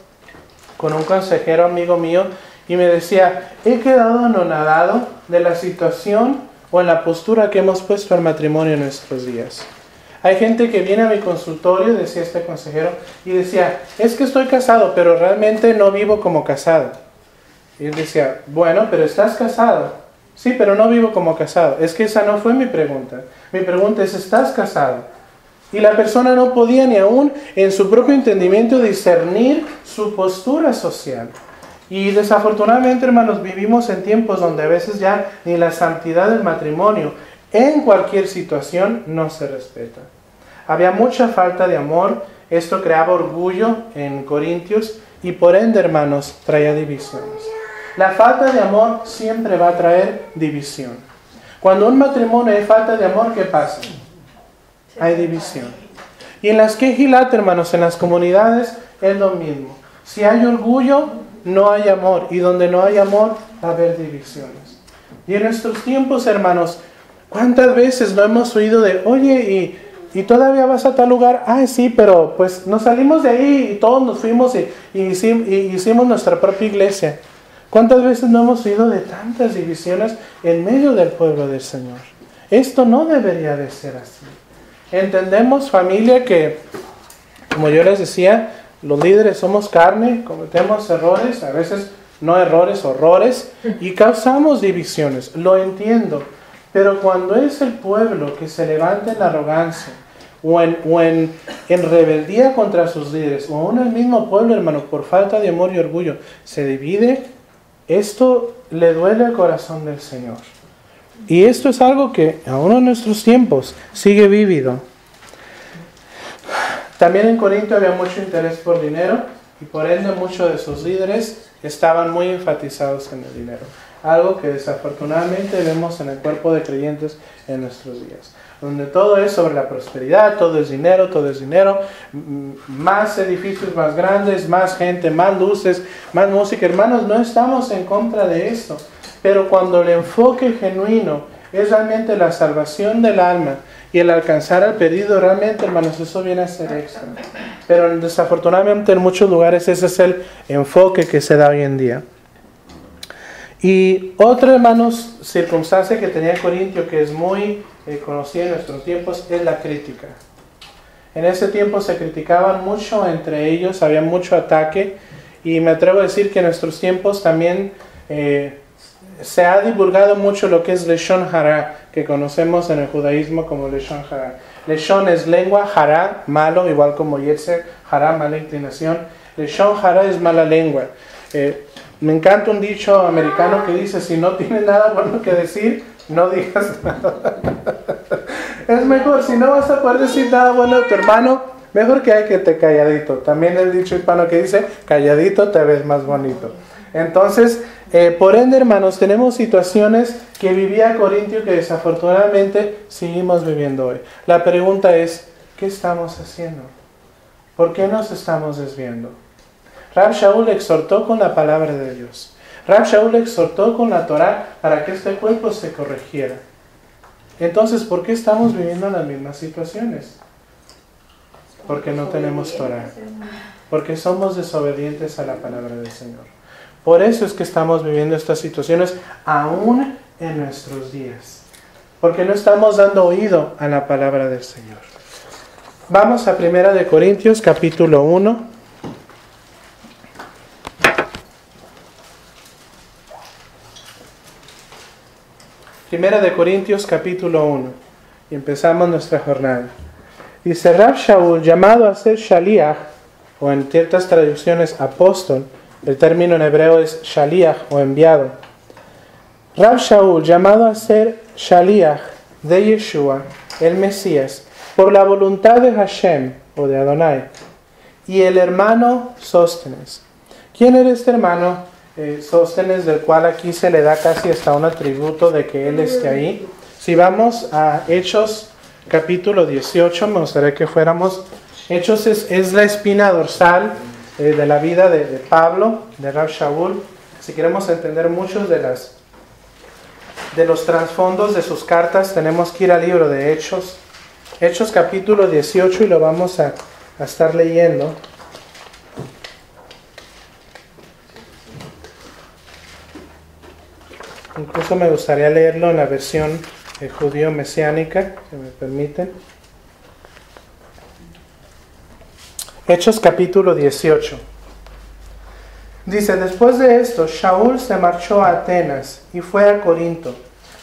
con un consejero amigo mío y me decía, he quedado anonadado de la situación o en la postura que hemos puesto al matrimonio en nuestros días. Hay gente que viene a mi consultorio, decía este consejero, y decía, es que estoy casado, pero realmente no vivo como casado. Y él decía, bueno, pero estás casado. Sí, pero no vivo como casado. Es que esa no fue mi pregunta. Mi pregunta es, ¿estás casado? Y la persona no podía ni aún en su propio entendimiento discernir su postura social. Y desafortunadamente, hermanos, vivimos en tiempos donde a veces ya ni la santidad del matrimonio en cualquier situación no se respeta. Había mucha falta de amor, esto creaba orgullo en Corintios y por ende, hermanos, traía divisiones. La falta de amor siempre va a traer división. Cuando un matrimonio hay falta de amor, ¿qué pasa? Hay división. Y en las quejilat, hermanos, en las comunidades es lo mismo. Si hay orgullo, no hay amor. Y donde no hay amor, va a haber divisiones. Y en nuestros tiempos, hermanos, ¿cuántas veces no hemos oído de, oye, y todavía vas a tal lugar? Ah, sí, pero pues nos salimos de ahí y todos nos fuimos y hicimos nuestra propia iglesia. ¿Cuántas veces no hemos oído de tantas divisiones en medio del pueblo del Señor? Esto no debería de ser así. Entendemos, familia, que, como yo les decía, los líderes somos carne, cometemos errores, a veces no errores, horrores, y causamos divisiones. Lo entiendo. Pero cuando es el pueblo que se levanta en arrogancia o en rebeldía contra sus líderes, o aún el mismo pueblo, hermano, por falta de amor y orgullo, se divide, esto le duele al corazón del Señor. Y esto es algo que aún en nuestros tiempos sigue vívido. También en Corinto había mucho interés por dinero y por ende muchos de sus líderes estaban muy enfatizados en el dinero. Algo que desafortunadamente vemos en el cuerpo de creyentes en nuestros días, donde todo es sobre la prosperidad, todo es dinero, más edificios más grandes, más gente, más luces, más música. Hermanos, no estamos en contra de esto, pero cuando el enfoque genuino es realmente la salvación del alma y el alcanzar al perdido, realmente, hermanos, eso viene a ser extra. Pero desafortunadamente en muchos lugares ese es el enfoque que se da hoy en día. Y otra, hermanos, circunstancia que tenía Corintio, que es muy conocida en nuestros tiempos, es la crítica. En ese tiempo se criticaban mucho entre ellos, había mucho ataque, y me atrevo a decir que en nuestros tiempos también se ha divulgado mucho lo que es Leshon Hara, que conocemos en el judaísmo como Leshon Hara. Leshon es lengua, Hara, malo, igual como Yetzer, Hara, mala inclinación. Leshon Hara es mala lengua. Me encanta un dicho americano que dice, si no tienes nada bueno que decir, no digas nada. Es mejor, si no vas a poder decir nada bueno de tu hermano, mejor que hay que te calladito. También el dicho hispano que dice, calladito te ves más bonito. Entonces, por ende, hermanos, tenemos situaciones que vivía Corintio que desafortunadamente seguimos viviendo hoy. La pregunta es, ¿qué estamos haciendo? ¿Por qué nos estamos desviando? Rab Shaul exhortó con la palabra de Dios. Rab Shaul exhortó con la Torah para que este cuerpo se corrigiera. Entonces, ¿por qué estamos viviendo las mismas situaciones? Porque no tenemos Torah. Porque somos desobedientes a la palabra del Señor. Por eso es que estamos viviendo estas situaciones aún en nuestros días. Porque no estamos dando oído a la palabra del Señor. Vamos a 1 Corintios capítulo 1. Primera de Corintios capítulo 1. Y empezamos nuestra jornada. Dice: Rab Shaul, llamado a ser Shaliach, o en ciertas traducciones apóstol, el término en hebreo es Shaliach o enviado. Rab Shaul, llamado a ser Shaliach de Yeshua, el Mesías, por la voluntad de Hashem o de Adonai, y el hermano Sóstenes. ¿Quién era este hermano Sóstenes, del cual aquí se le da casi hasta un atributo de que él esté ahí? Si vamos a Hechos capítulo 18, me gustaría que fuéramos. Hechos es la espina dorsal de la vida de Pablo, de Rab Shaul. Si queremos entender muchos de los trasfondos de sus cartas, tenemos que ir al libro de Hechos. Hechos capítulo 18, y lo vamos a estar leyendo. Incluso me gustaría leerlo en la versión judío mesiánica, si me permiten. Hechos capítulo 18. Dice: después de esto, Shaul se marchó a Atenas y fue a Corinto,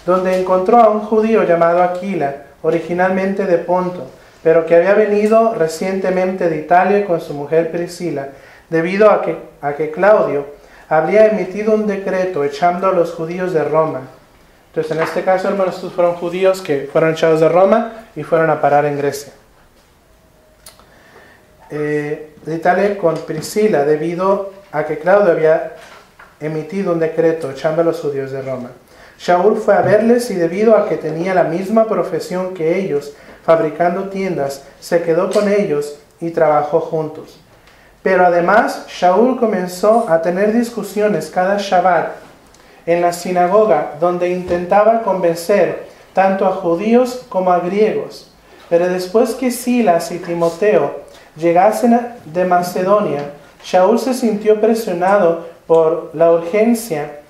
donde encontró a un judío llamado Aquila, originalmente de Ponto, pero que había venido recientemente de Italia con su mujer Priscila, debido a que Claudio había emitido un decreto echando a los judíos de Roma. Entonces, en este caso, hermanos, estos fueron judíos que fueron echados de Roma y fueron a parar en Grecia. De Italia con Priscila, debido a que Claudio había emitido un decreto echando a los judíos de Roma. Shaul fue a verles y, debido a que tenía la misma profesión que ellos, fabricando tiendas, se quedó con ellos y trabajó juntos. Pero además, Shaul comenzó a tener discusiones cada Shabbat en la sinagoga, donde intentaba convencer tanto a judíos como a griegos. Pero después que Silas y Timoteo llegasen de Macedonia, Shaul se sintió presionado por la urgencia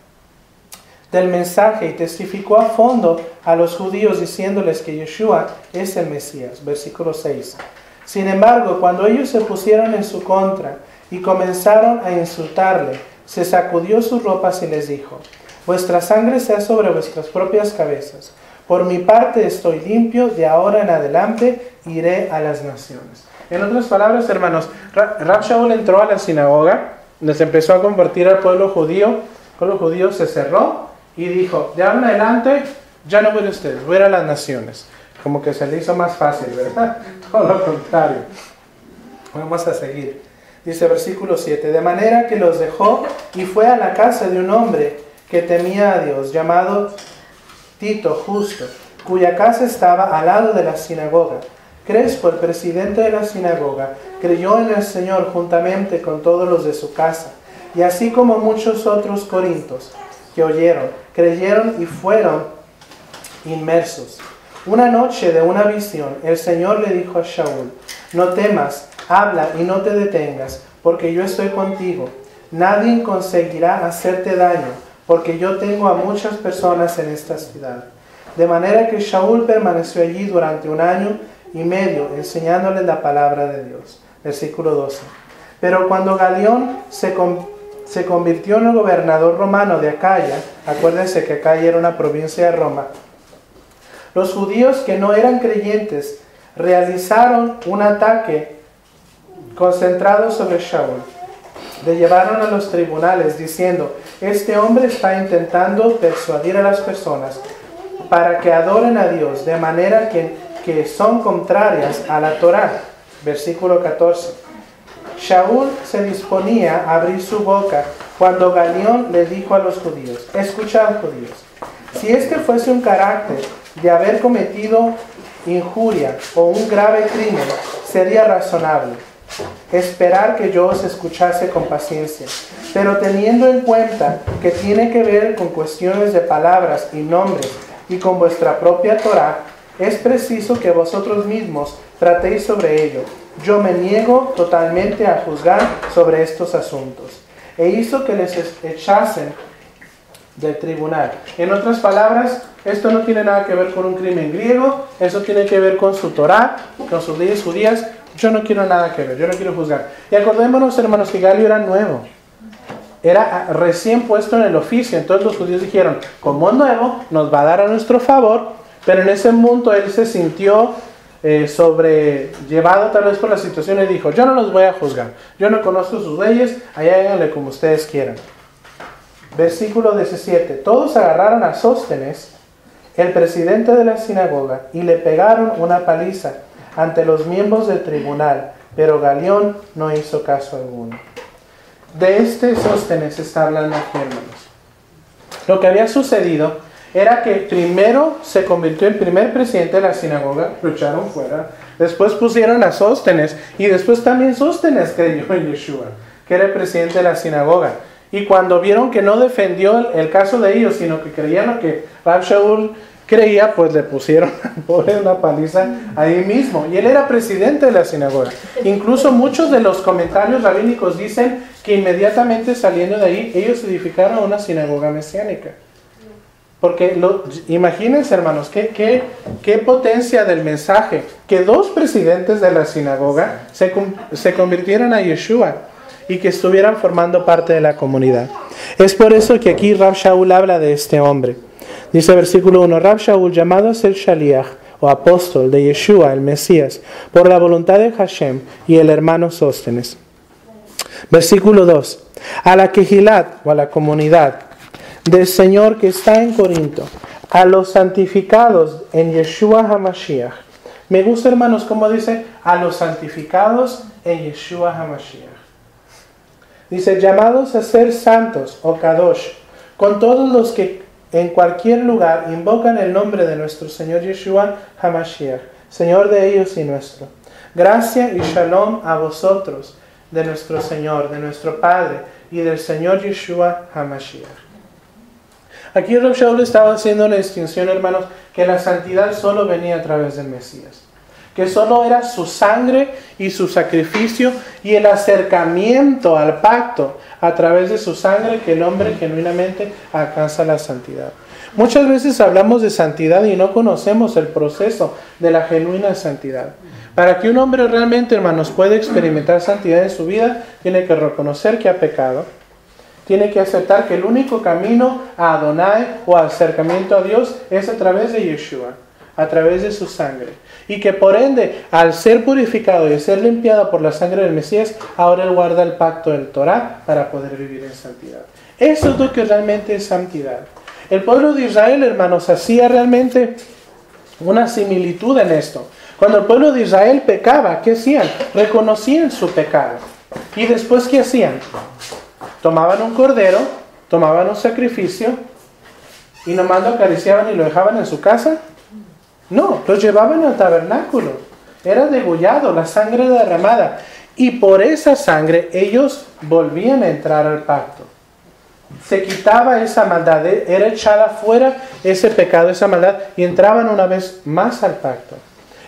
del mensaje y testificó a fondo a los judíos diciéndoles que Yeshua es el Mesías. Versículo 6. Sin embargo, cuando ellos se pusieron en su contra y comenzaron a insultarle, se sacudió sus ropas y les dijo: vuestra sangre sea sobre vuestras propias cabezas. Por mi parte estoy limpio, de ahora en adelante iré a las naciones. En otras palabras, hermanos, Rab Shaul entró a la sinagoga, les empezó a convertir al pueblo judío. El pueblo judío se cerró y dijo: de ahora en adelante ya no voy a ustedes, voy a ir a las naciones. Como que se le hizo más fácil, ¿verdad? Todo lo contrario. Vamos a seguir. Dice versículo 7: de manera que los dejó y fue a la casa de un hombre que temía a Dios, llamado Tito Justo, cuya casa estaba al lado de la sinagoga. Crespo, el presidente de la sinagoga, creyó en el Señor juntamente con todos los de su casa, y así como muchos otros corintios que oyeron, creyeron y fueron inmersos. Una noche de una visión, el Señor le dijo a Shaul: no temas, habla y no te detengas, porque yo estoy contigo. Nadie conseguirá hacerte daño, porque yo tengo a muchas personas en esta ciudad. De manera que Shaul permaneció allí durante 1 año y medio, enseñándoles la palabra de Dios. Versículo 12. Pero cuando Galión se convirtió en el gobernador romano de Acaya, acuérdense que Acaya era una provincia de Roma, los judíos que no eran creyentes realizaron un ataque concentrado sobre Shaul. Le llevaron a los tribunales diciendo: este hombre está intentando persuadir a las personas para que adoren a Dios de manera que son contrarias a la Torá. Versículo 14. Shaul se disponía a abrir su boca cuando Galión le dijo a los judíos: escuchad, judíos, si es que fuese un carácter de haber cometido injuria o un grave crimen, sería razonable esperar que yo os escuchase con paciencia. Pero teniendo en cuenta que tiene que ver con cuestiones de palabras y nombres y con vuestra propia Torá, es preciso que vosotros mismos tratéis sobre ello. Yo me niego totalmente a juzgar sobre estos asuntos. E hizo que les echasen del tribunal. En otras palabras, esto no tiene nada que ver con un crimen griego, eso tiene que ver con su Torá, con sus leyes judías. Yo no quiero nada que ver, yo no quiero juzgar. Y acordémonos, hermanos, que Galio era nuevo. era recién puesto en el oficio. Entonces los judíos dijeron, como nuevo, nos va a dar a nuestro favor, pero en ese punto él se sintió sobrellevado tal vez por la situación y dijo, yo no los voy a juzgar, yo no conozco sus leyes, allá háganle como ustedes quieran. Versículo 17, todos agarraron a Sóstenes, el presidente de la sinagoga, y le pegaron una paliza ante los miembros del tribunal, pero Galión no hizo caso alguno. De este Sóstenes está hablando aquí, hermanos. Lo que había sucedido era que primero se convirtió en primer presidente de la sinagoga, lo echaron fuera, después pusieron a Sóstenes, y después también Sóstenes creyó en Yeshua, que era el presidente de la sinagoga. Y cuando vieron que no defendió el caso de ellos, sino que creían lo que Rav Shaul creía, pues le pusieron pobre una paliza ahí mismo. Y él era presidente de la sinagoga. Incluso muchos de los comentarios rabínicos dicen que inmediatamente saliendo de ahí, ellos edificaron una sinagoga mesiánica. Porque imagínense, hermanos, qué potencia del mensaje, que dos presidentes de la sinagoga se convirtieran a Yeshua y que estuvieran formando parte de la comunidad. Es por eso que aquí Rav Shaul habla de este hombre. Dice versículo 1, Rav Shaul, llamado a ser Shaliach, o apóstol de Yeshua, el Mesías, por la voluntad de Hashem, y el hermano Sóstenes. Versículo 2, a la Kehilat, o a la comunidad del Señor que está en Corinto, a los santificados en Yeshua HaMashiach. Me gusta, hermanos, como dice, a los santificados en Yeshua HaMashiach. Dice, llamados a ser santos, o Kadosh, con todos los que en cualquier lugar invocan el nombre de nuestro Señor Yeshua HaMashiach, Señor de ellos y nuestro. Gracia y shalom a vosotros, de nuestro Señor, de nuestro Padre, y del Señor Yeshua HaMashiach. Aquí Rav Shaul estaba haciendo una distinción, hermanos, que la santidad solo venía a través del Mesías. Que solo era su sangre y su sacrificio y el acercamiento al pacto a través de su sangre que el hombre genuinamente alcanza la santidad. Muchas veces hablamos de santidad y no conocemos el proceso de la genuina santidad. Para que un hombre realmente, hermanos, pueda experimentar santidad en su vida, tiene que reconocer que ha pecado. Tiene que aceptar que el único camino a Adonai o al acercamiento a Dios es a través de Yeshua, a través de su sangre. Y que por ende, al ser purificado y ser limpiado por la sangre del Mesías, ahora él guarda el pacto del Torah para poder vivir en santidad. Eso es lo que realmente es santidad. El pueblo de Israel, hermanos, hacía realmente una similitud en esto. Cuando el pueblo de Israel pecaba, ¿qué hacían? Reconocían su pecado. ¿Y después qué hacían? Tomaban un cordero, tomaban un sacrificio y nomás lo acariciaban y lo dejaban en su casa. No, los llevaban al tabernáculo. Era degollado, la sangre derramada. Y por esa sangre ellos volvían a entrar al pacto. Se quitaba esa maldad, era echada fuera ese pecado, esa maldad, y entraban una vez más al pacto.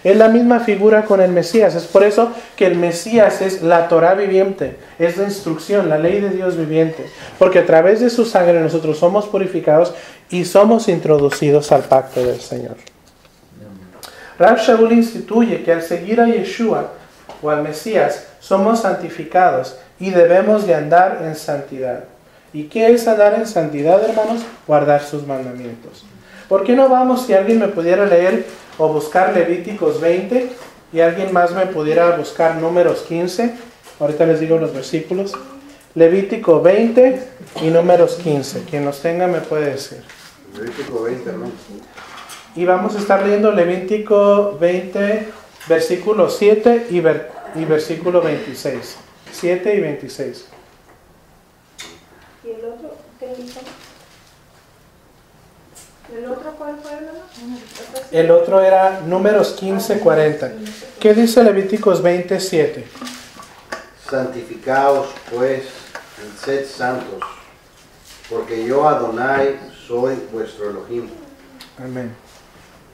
Es la misma figura con el Mesías. Es por eso que el Mesías es la Torah viviente, es la instrucción, la ley de Dios viviente. Porque a través de su sangre nosotros somos purificados y somos introducidos al pacto del Señor. Rav Shaul instituye que al seguir a Yeshua o al Mesías somos santificados y debemos de andar en santidad. ¿Y qué es andar en santidad, hermanos? Guardar sus mandamientos. ¿Por qué no vamos, si alguien me pudiera leer o buscar Levíticos 20 y alguien más me pudiera buscar Números 15? Ahorita les digo los versículos. Levítico 20 y Números 15. Quien los tenga me puede decir. Levítico 20, hermano. Y vamos a estar leyendo Levítico 20, versículo 7 y versículo 26. 7 y 26. ¿Y el otro qué dijo? ¿El otro cuál fue, hermano? El otro era Números 15, 40. ¿Qué dice Levíticos 20, 7? Santificaos, pues, y sed santos, porque yo, Adonai, soy vuestro Elohim. Amén.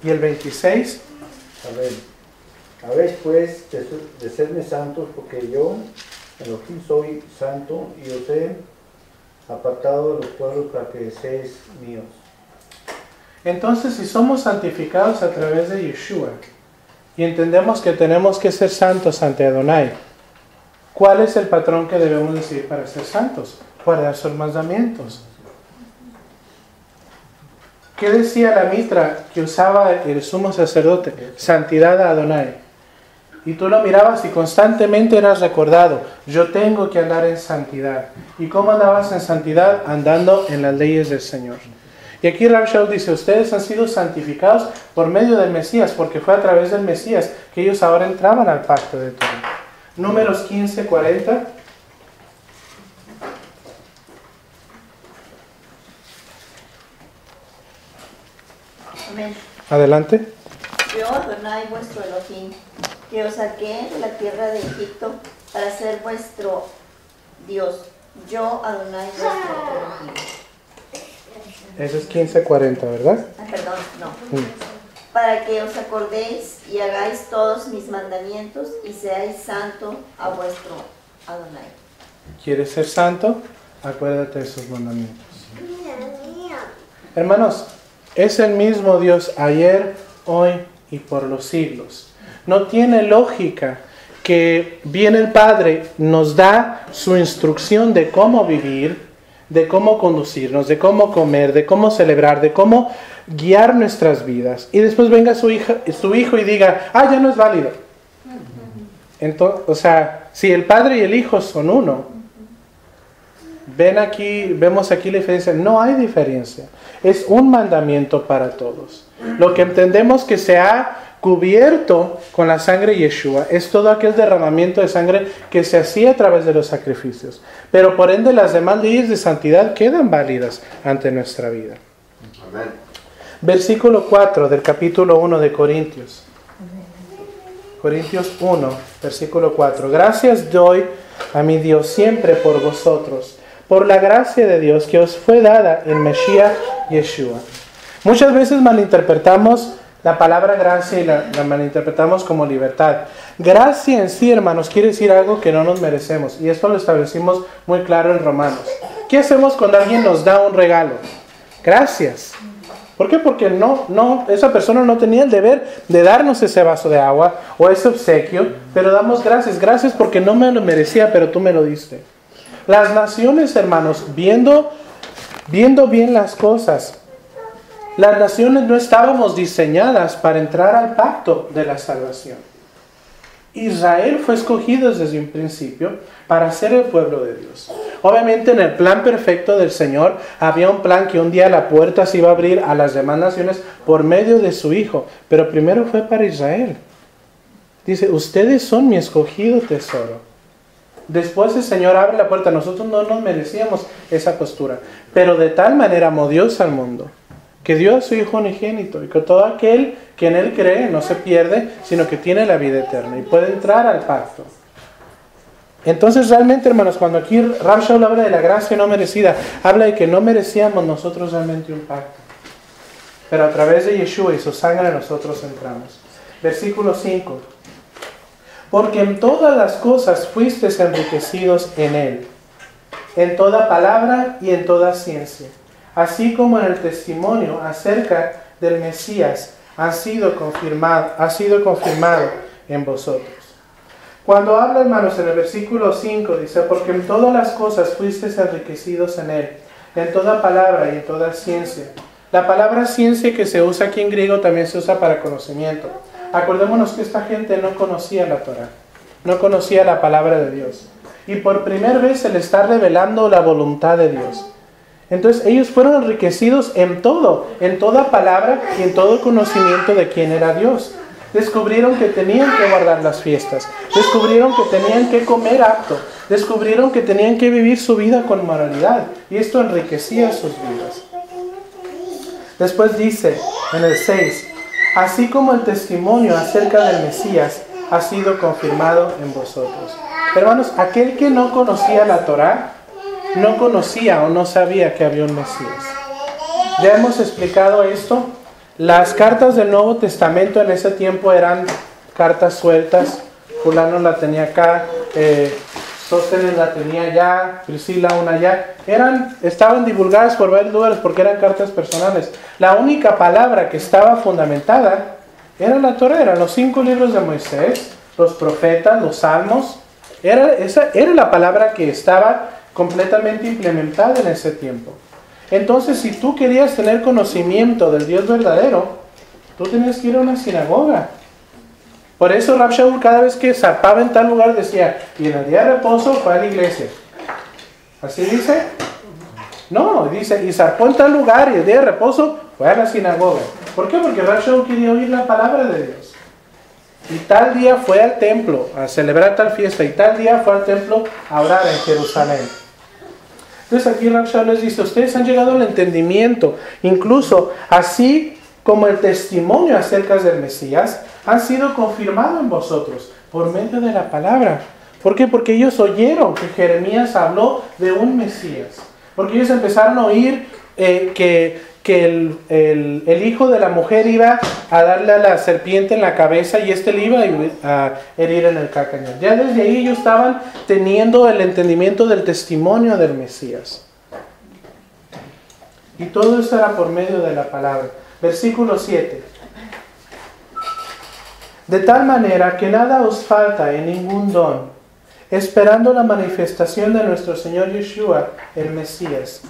¿Y el 26? Amén. Habéis pues de serme santos, porque yo, Elohim, soy santo, y os he apartado de los pueblos para que seáis míos. Entonces, si somos santificados a través de Yeshua y entendemos que tenemos que ser santos ante Adonai, ¿cuál es el patrón que debemos de seguir para ser santos? guardar sus mandamientos. ¿Qué decía la mitra que usaba el sumo sacerdote? Santidad a Adonai. Y tú lo mirabas y constantemente eras recordado, yo tengo que andar en santidad. ¿Y cómo andabas en santidad? Andando en las leyes del Señor. Y aquí Rav Shaul dice, ustedes han sido santificados por medio del Mesías, porque fue a través del Mesías que ellos ahora entraban al pacto de Torah. Números 15:40. Amén. Adelante. Yo, Adonai, vuestro Elohim, que os saqué de la tierra de Egipto para ser vuestro Dios. Yo, Adonai, vuestro Elohim. Eso es 15:40, ¿verdad? Perdón, no. Para que os acordéis y hagáis todos mis mandamientos y seáis santo a vuestro Adonai. ¿Quieres ser santo? Acuérdate de sus mandamientos. Hermanos, es el mismo Dios ayer, hoy y por los siglos. No tiene lógica que viene el Padre, nos da su instrucción de cómo vivir, de cómo conducirnos, de cómo comer, de cómo celebrar, de cómo guiar nuestras vidas. Y después venga su hijo y diga, ya no es válido. Entonces, o sea, si el Padre y el Hijo son uno, vemos aquí la diferencia. No hay diferencia. Es un mandamiento para todos. Lo que entendemos que se ha cubierto con la sangre de Yeshua es todo aquel derramamiento de sangre que se hacía a través de los sacrificios. Pero por ende las demás leyes de santidad quedan válidas ante nuestra vida. Amén. Versículo 4 del capítulo 1 de Corintios. Corintios 1, versículo 4. Gracias doy a mi Dios siempre por vosotros, por la gracia de Dios que os fue dada en Mesías Yeshua. Muchas veces malinterpretamos la palabra gracia y la malinterpretamos como libertad. Gracia en sí, hermanos, quiere decir algo que no nos merecemos. Y esto lo establecimos muy claro en Romanos. ¿Qué hacemos cuando alguien nos da un regalo? Gracias. ¿Por qué? Porque esa persona no tenía el deber de darnos ese vaso de agua o ese obsequio, pero damos gracias. Gracias porque no me lo merecía, pero tú me lo diste. Las naciones, hermanos, viendo bien las cosas, las naciones no estábamos diseñadas para entrar al pacto de la salvación. Israel fue escogido desde un principio para ser el pueblo de Dios. Obviamente en el plan perfecto del Señor había un plan que un día la puerta se iba a abrir a las demás naciones por medio de su Hijo, pero primero fue para Israel. Dice, ustedes son mi escogido tesoro. Después el Señor abre la puerta. Nosotros no nos merecíamos esa postura, pero de tal manera amó Dios al mundo que dio a su Hijo unigénito, y que todo aquel que en Él cree no se pierde, sino que tiene la vida eterna y puede entrar al pacto. Entonces realmente, hermanos, cuando aquí Rav Shaul habla de la gracia no merecida, habla de que no merecíamos nosotros realmente un pacto, pero a través de Yeshua y su sangre nosotros entramos. Versículo 5. Porque en todas las cosas fuisteis enriquecidos en Él, en toda palabra y en toda ciencia, así como en el testimonio acerca del Mesías ha sido confirmado en vosotros. Cuando habla, hermanos, en el versículo 5 dice, porque en todas las cosas fuisteis enriquecidos en Él, en toda palabra y en toda ciencia. La palabra ciencia que se usa aquí en griego también se usa para conocimiento. Acordémonos que esta gente no conocía la Torah, no conocía la palabra de Dios. Y por primera vez se le está revelando la voluntad de Dios. Entonces ellos fueron enriquecidos en todo, en toda palabra y en todo conocimiento de quién era Dios. Descubrieron que tenían que guardar las fiestas, descubrieron que tenían que comer apto, descubrieron que tenían que vivir su vida con moralidad, y esto enriquecía sus vidas. Después dice en el 6, así como el testimonio acerca del Mesías ha sido confirmado en vosotros. Hermanos, aquel que no conocía la Torah, no conocía o no sabía que había un Mesías. Ya hemos explicado esto. Las cartas del Nuevo Testamento en ese tiempo eran cartas sueltas. Fulano la tenía acá, Sóstenes la tenía allá, Priscila una allá. Estaban divulgadas por varios lugares porque eran cartas personales. La única palabra que estaba fundamentada era la Torah, eran los 5 libros de Moisés, los profetas, los salmos. Esa era la palabra que estaba completamente implementada en ese tiempo. Entonces, si tú querías tener conocimiento del Dios verdadero, tú tenías que ir a una sinagoga. Por eso Rab Shaul cada vez que zarpaba en tal lugar decía, y en el día de reposo fue a la iglesia. ¿Así dice? No, dice, y zarpó en tal lugar y el día de reposo fue a la sinagoga. ¿Por qué? Porque Rab Shaul quería oír la palabra de Dios. Y tal día fue al templo a celebrar tal fiesta, y tal día fue al templo a orar en Jerusalén. Entonces aquí Rab Shaul les dice, ustedes han llegado al entendimiento, incluso así como el testimonio acerca del Mesías, han sido confirmado en vosotros por medio de la palabra. ¿Por qué? Porque ellos oyeron que Jeremías habló de un Mesías. Porque ellos empezaron a oír que el hijo de la mujer iba a darle a la serpiente en la cabeza y le iba a herir en el calcañar. Ya desde ahí ellos estaban teniendo el entendimiento del testimonio del Mesías. Y todo esto era por medio de la palabra. Versículo 7. De tal manera que nada os falta en ningún don, esperando la manifestación de nuestro Señor Yeshua, el Mesías,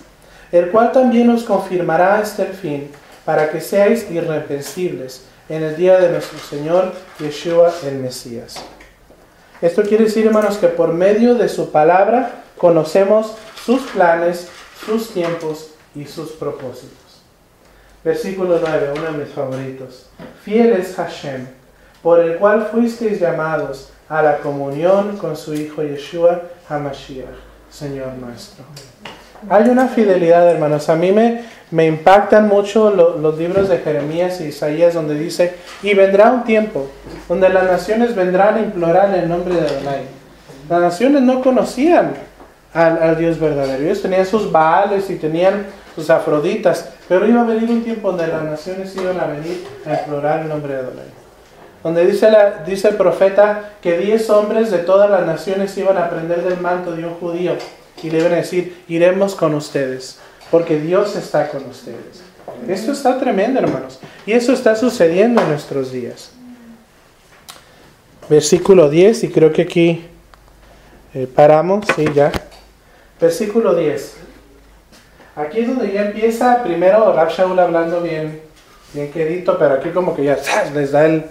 el cual también os confirmará hasta el fin, para que seáis irreprensibles en el día de nuestro Señor Yeshua, el Mesías. Esto quiere decir, hermanos, que por medio de su palabra conocemos sus planes, sus tiempos y sus propósitos. Versículo 9, uno de mis favoritos. Fiel es Hashem, por el cual fuisteis llamados a la comunión con su Hijo Yeshua HaMashiach, Señor nuestro. Hay una fidelidad, hermanos. A mí me impactan mucho los libros de Jeremías y Isaías, donde dice, y vendrá un tiempo donde las naciones vendrán a implorar el nombre de Adonai. Las naciones no conocían al Dios verdadero. Ellos tenían sus Baales y tenían sus Afroditas, pero iba a venir un tiempo donde las naciones iban a venir a implorar el nombre de Adonai. Donde dice el profeta que 10 hombres de todas las naciones iban a prender del manto de un judío y le iban a decir, iremos con ustedes, porque Dios está con ustedes. Esto está tremendo, hermanos, y eso está sucediendo en nuestros días. Versículo 10, y creo que aquí paramos, sí, ya. Versículo 10. Aquí es donde ya empieza, primero Rab Shaul hablando bien quedito, pero aquí como que ya les da el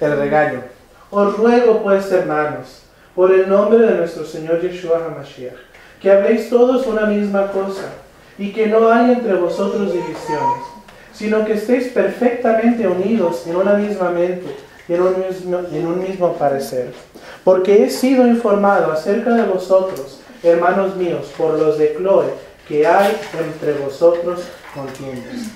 regaño. Os ruego pues, hermanos, por el nombre de nuestro Señor Yeshua HaMashiach, que habléis todos una misma cosa, y que no haya entre vosotros divisiones, sino que estéis perfectamente unidos en una misma mente y en un mismo parecer. Porque he sido informado acerca de vosotros, hermanos míos, por los de Chloe, que hay entre vosotros contiendas.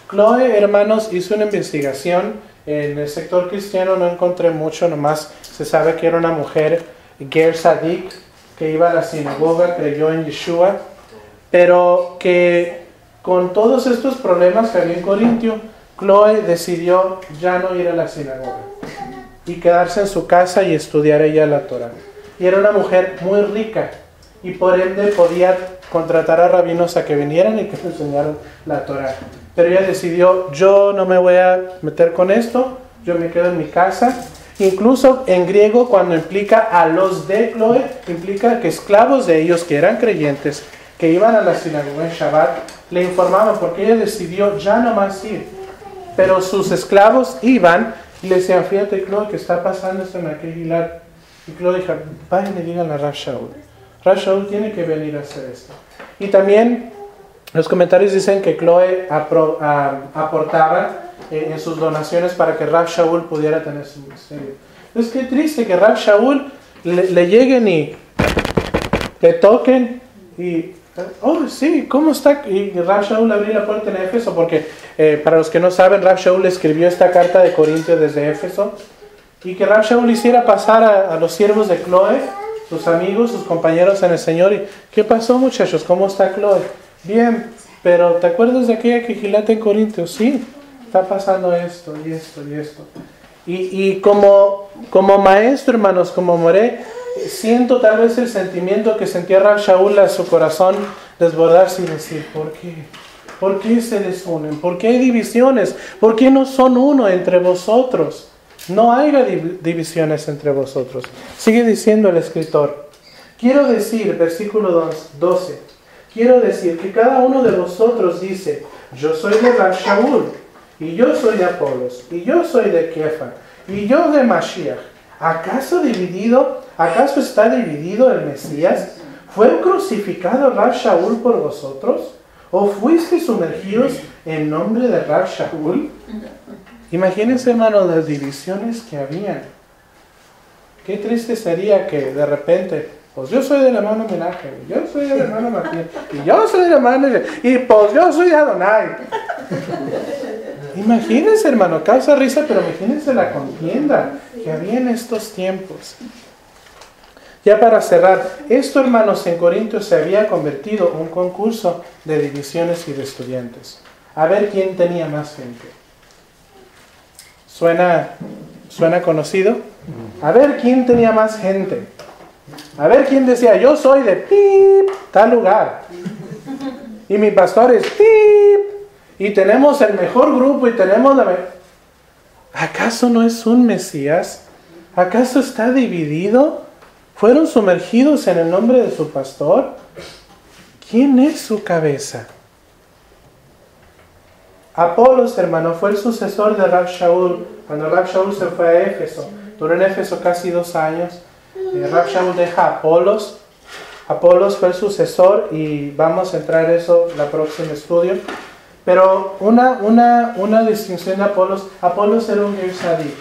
Chloe, hermanos, hizo una investigación. En el sector cristiano no encontré mucho, nomás se sabe que era una mujer, Ger Sadik, que iba a la sinagoga, creyó en Yeshua, pero que con todos estos problemas que había en Corintio, Chloe decidió ya no ir a la sinagoga y quedarse en su casa y estudiar ella la Torah. Y era una mujer muy rica y por ende podía contratar a rabinos a que vinieran y que le enseñaran la Torah. Pero ella decidió, yo no me voy a meter con esto, yo me quedo en mi casa. Incluso en griego, cuando implica a los de Chloe, implica que esclavos de ellos que eran creyentes, que iban a la sinagoga en Shabbat, le informaban porque ella decidió ya no más ir. Pero sus esclavos iban y le decían, fíjate Chloe, que está pasando esto en aquel Gilar. Y Chloe dijo, vayan y digan a Rab Shaul. Rab Shaul tiene que venir a hacer esto. Y también los comentarios dicen que Chloe aportaba en sus donaciones para que Rab Shaul pudiera tener su ministerio. Es que triste que Rab Shaul le lleguen y le toquen y, oh sí, ¿cómo está? Y Rab Shaul abrió la puerta en Éfeso, porque para los que no saben, Rab Shaul escribió esta carta de Corintios desde Éfeso, y que Rab Shaul hiciera pasar a los siervos de Chloe, sus amigos, sus compañeros en el Señor, y ¿qué pasó, muchachos? ¿Cómo está Chloe? Bien, pero ¿te acuerdas de aquella quejilata en Corintios? Sí, está pasando esto y esto y esto. Y como maestro, hermanos, como moré, siento tal vez el sentimiento que sentía Rab Shaul a su corazón desbordarse y decir, ¿por qué? ¿Por qué se desunen? ¿Por qué hay divisiones? ¿Por qué no son uno entre vosotros? No haya divisiones entre vosotros. Sigue diciendo el escritor, Quiero decir, versículo 12, quiero decir que cada uno de vosotros dice, yo soy de Rab Shaul, y yo soy de Apolos, y yo soy de Kefa, y yo de Mashiach. ¿Acaso está dividido el Mesías? ¿Fue crucificado Rab Shaul por vosotros? ¿O fuiste sumergidos en nombre de Rab Shaul? Imagínense, hermanos, las divisiones que habían. Qué triste sería que de repente, pues yo soy del hermano Menaje, yo soy del hermano Martín, y yo soy del hermano, y pues yo soy de Adonai. Imagínense, hermano, causa risa, pero imagínense la contienda que había en estos tiempos. Ya para cerrar, esto, hermanos, en Corintios se había convertido en un concurso de divisiones y de estudiantes. A ver quién tenía más gente. ¿Suena conocido? A ver quién tenía más gente. A ver quién decía, yo soy de pip, tal lugar. Y mi pastor es pip. Y tenemos el mejor grupo y tenemos la mejor. ¿Acaso no es un Mesías? ¿Acaso está dividido? ¿Fueron sumergidos en el nombre de su pastor? ¿Quién es su cabeza? Apolos, hermano, fue el sucesor de Rab Shaul. Cuando Rab Shaul se fue a Éfeso, duró en Éfeso casi 2 años. Rab Shaul deja a Apolos. Apolos fue el sucesor y vamos a entrar en eso en el próximo estudio. Pero una distinción de Apolos. Apolos era un Ger Sadik.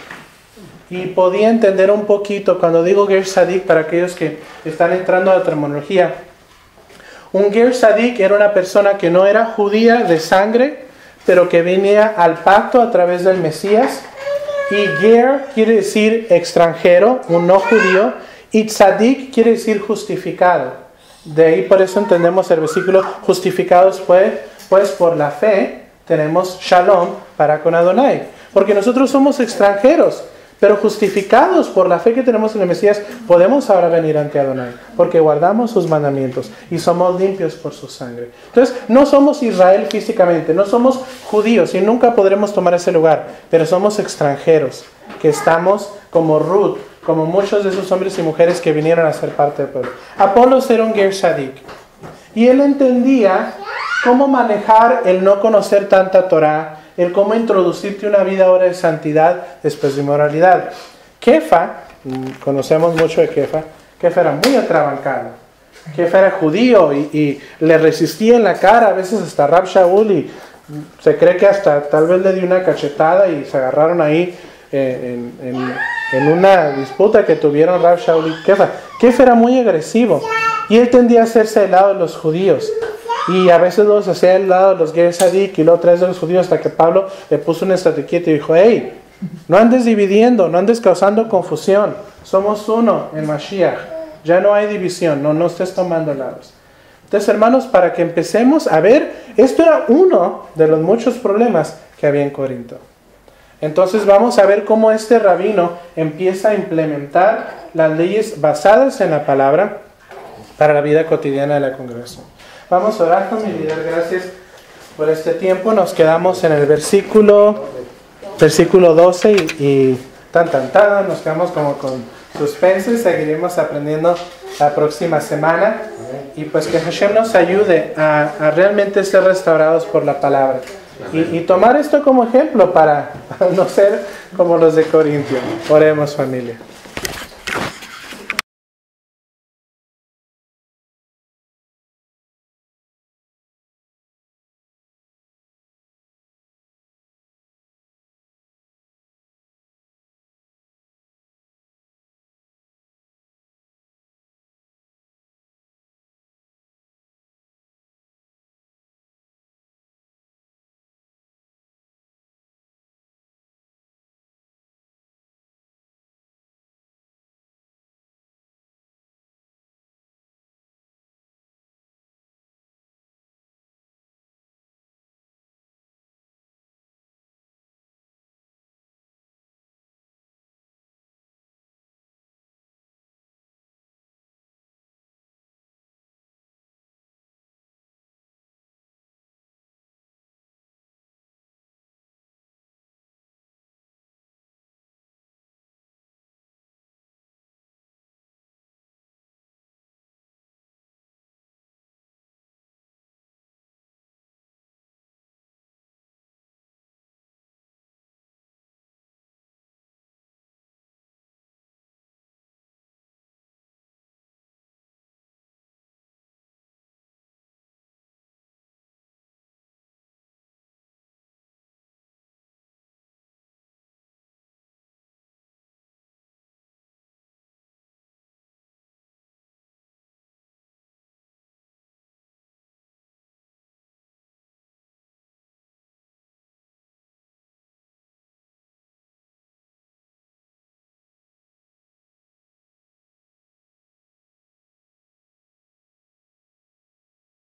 Y podía entender un poquito, cuando digo Ger Sadik, para aquellos que están entrando a la terminología. Un Ger Sadik era una persona que no era judía de sangre, pero que venía al pacto a través del Mesías. Y Ger quiere decir extranjero, un no judío. Y Tzadik quiere decir justificado. De ahí por eso entendemos el versículo, justificados pues por la fe tenemos Shalom para con Adonai. Porque nosotros somos extranjeros, pero justificados por la fe que tenemos en el Mesías, podemos ahora venir ante Adonai, porque guardamos sus mandamientos y somos limpios por su sangre. Entonces, no somos Israel físicamente, no somos judíos y nunca podremos tomar ese lugar, pero somos extranjeros, que estamos como Ruth, como muchos de esos hombres y mujeres que vinieron a ser parte del pueblo. Apolos era un Ger Sadik, y él entendía cómo manejar el no conocer tanta Torah, el cómo introducirte una vida ahora de santidad después de inmoralidad. Kefa, conocemos mucho de Kefa. Kefa era muy atrabancado. Kefa era judío y le resistía en la cara, a veces hasta Rab Shaul, y se cree que hasta tal vez le dio una cachetada y se agarraron ahí en una disputa que tuvieron Rab Shaul y Kefa. Kefa era muy agresivo y él tendía a hacerse del lado de los judíos. Y a veces los hacía del lado de los Ger Sadik y luego otra vez de los judíos, hasta que Pablo le puso una estrategia y dijo, hey, no andes dividiendo, no andes causando confusión. Somos uno en Mashiach. Ya no hay división, no estés tomando lados. Entonces, hermanos, para que empecemos a ver, esto era uno de los muchos problemas que había en Corinto. Entonces vamos a ver cómo este rabino empieza a implementar las leyes basadas en la palabra para la vida cotidiana de la congregación. Vamos a orar, familia. Gracias por este tiempo. Nos quedamos en el versículo 12 y nos quedamos como con suspenso y seguiremos aprendiendo la próxima semana. Y pues que Hashem nos ayude a realmente ser restaurados por la palabra. Y tomar esto como ejemplo para no ser como los de Corintio. Oremos, familia.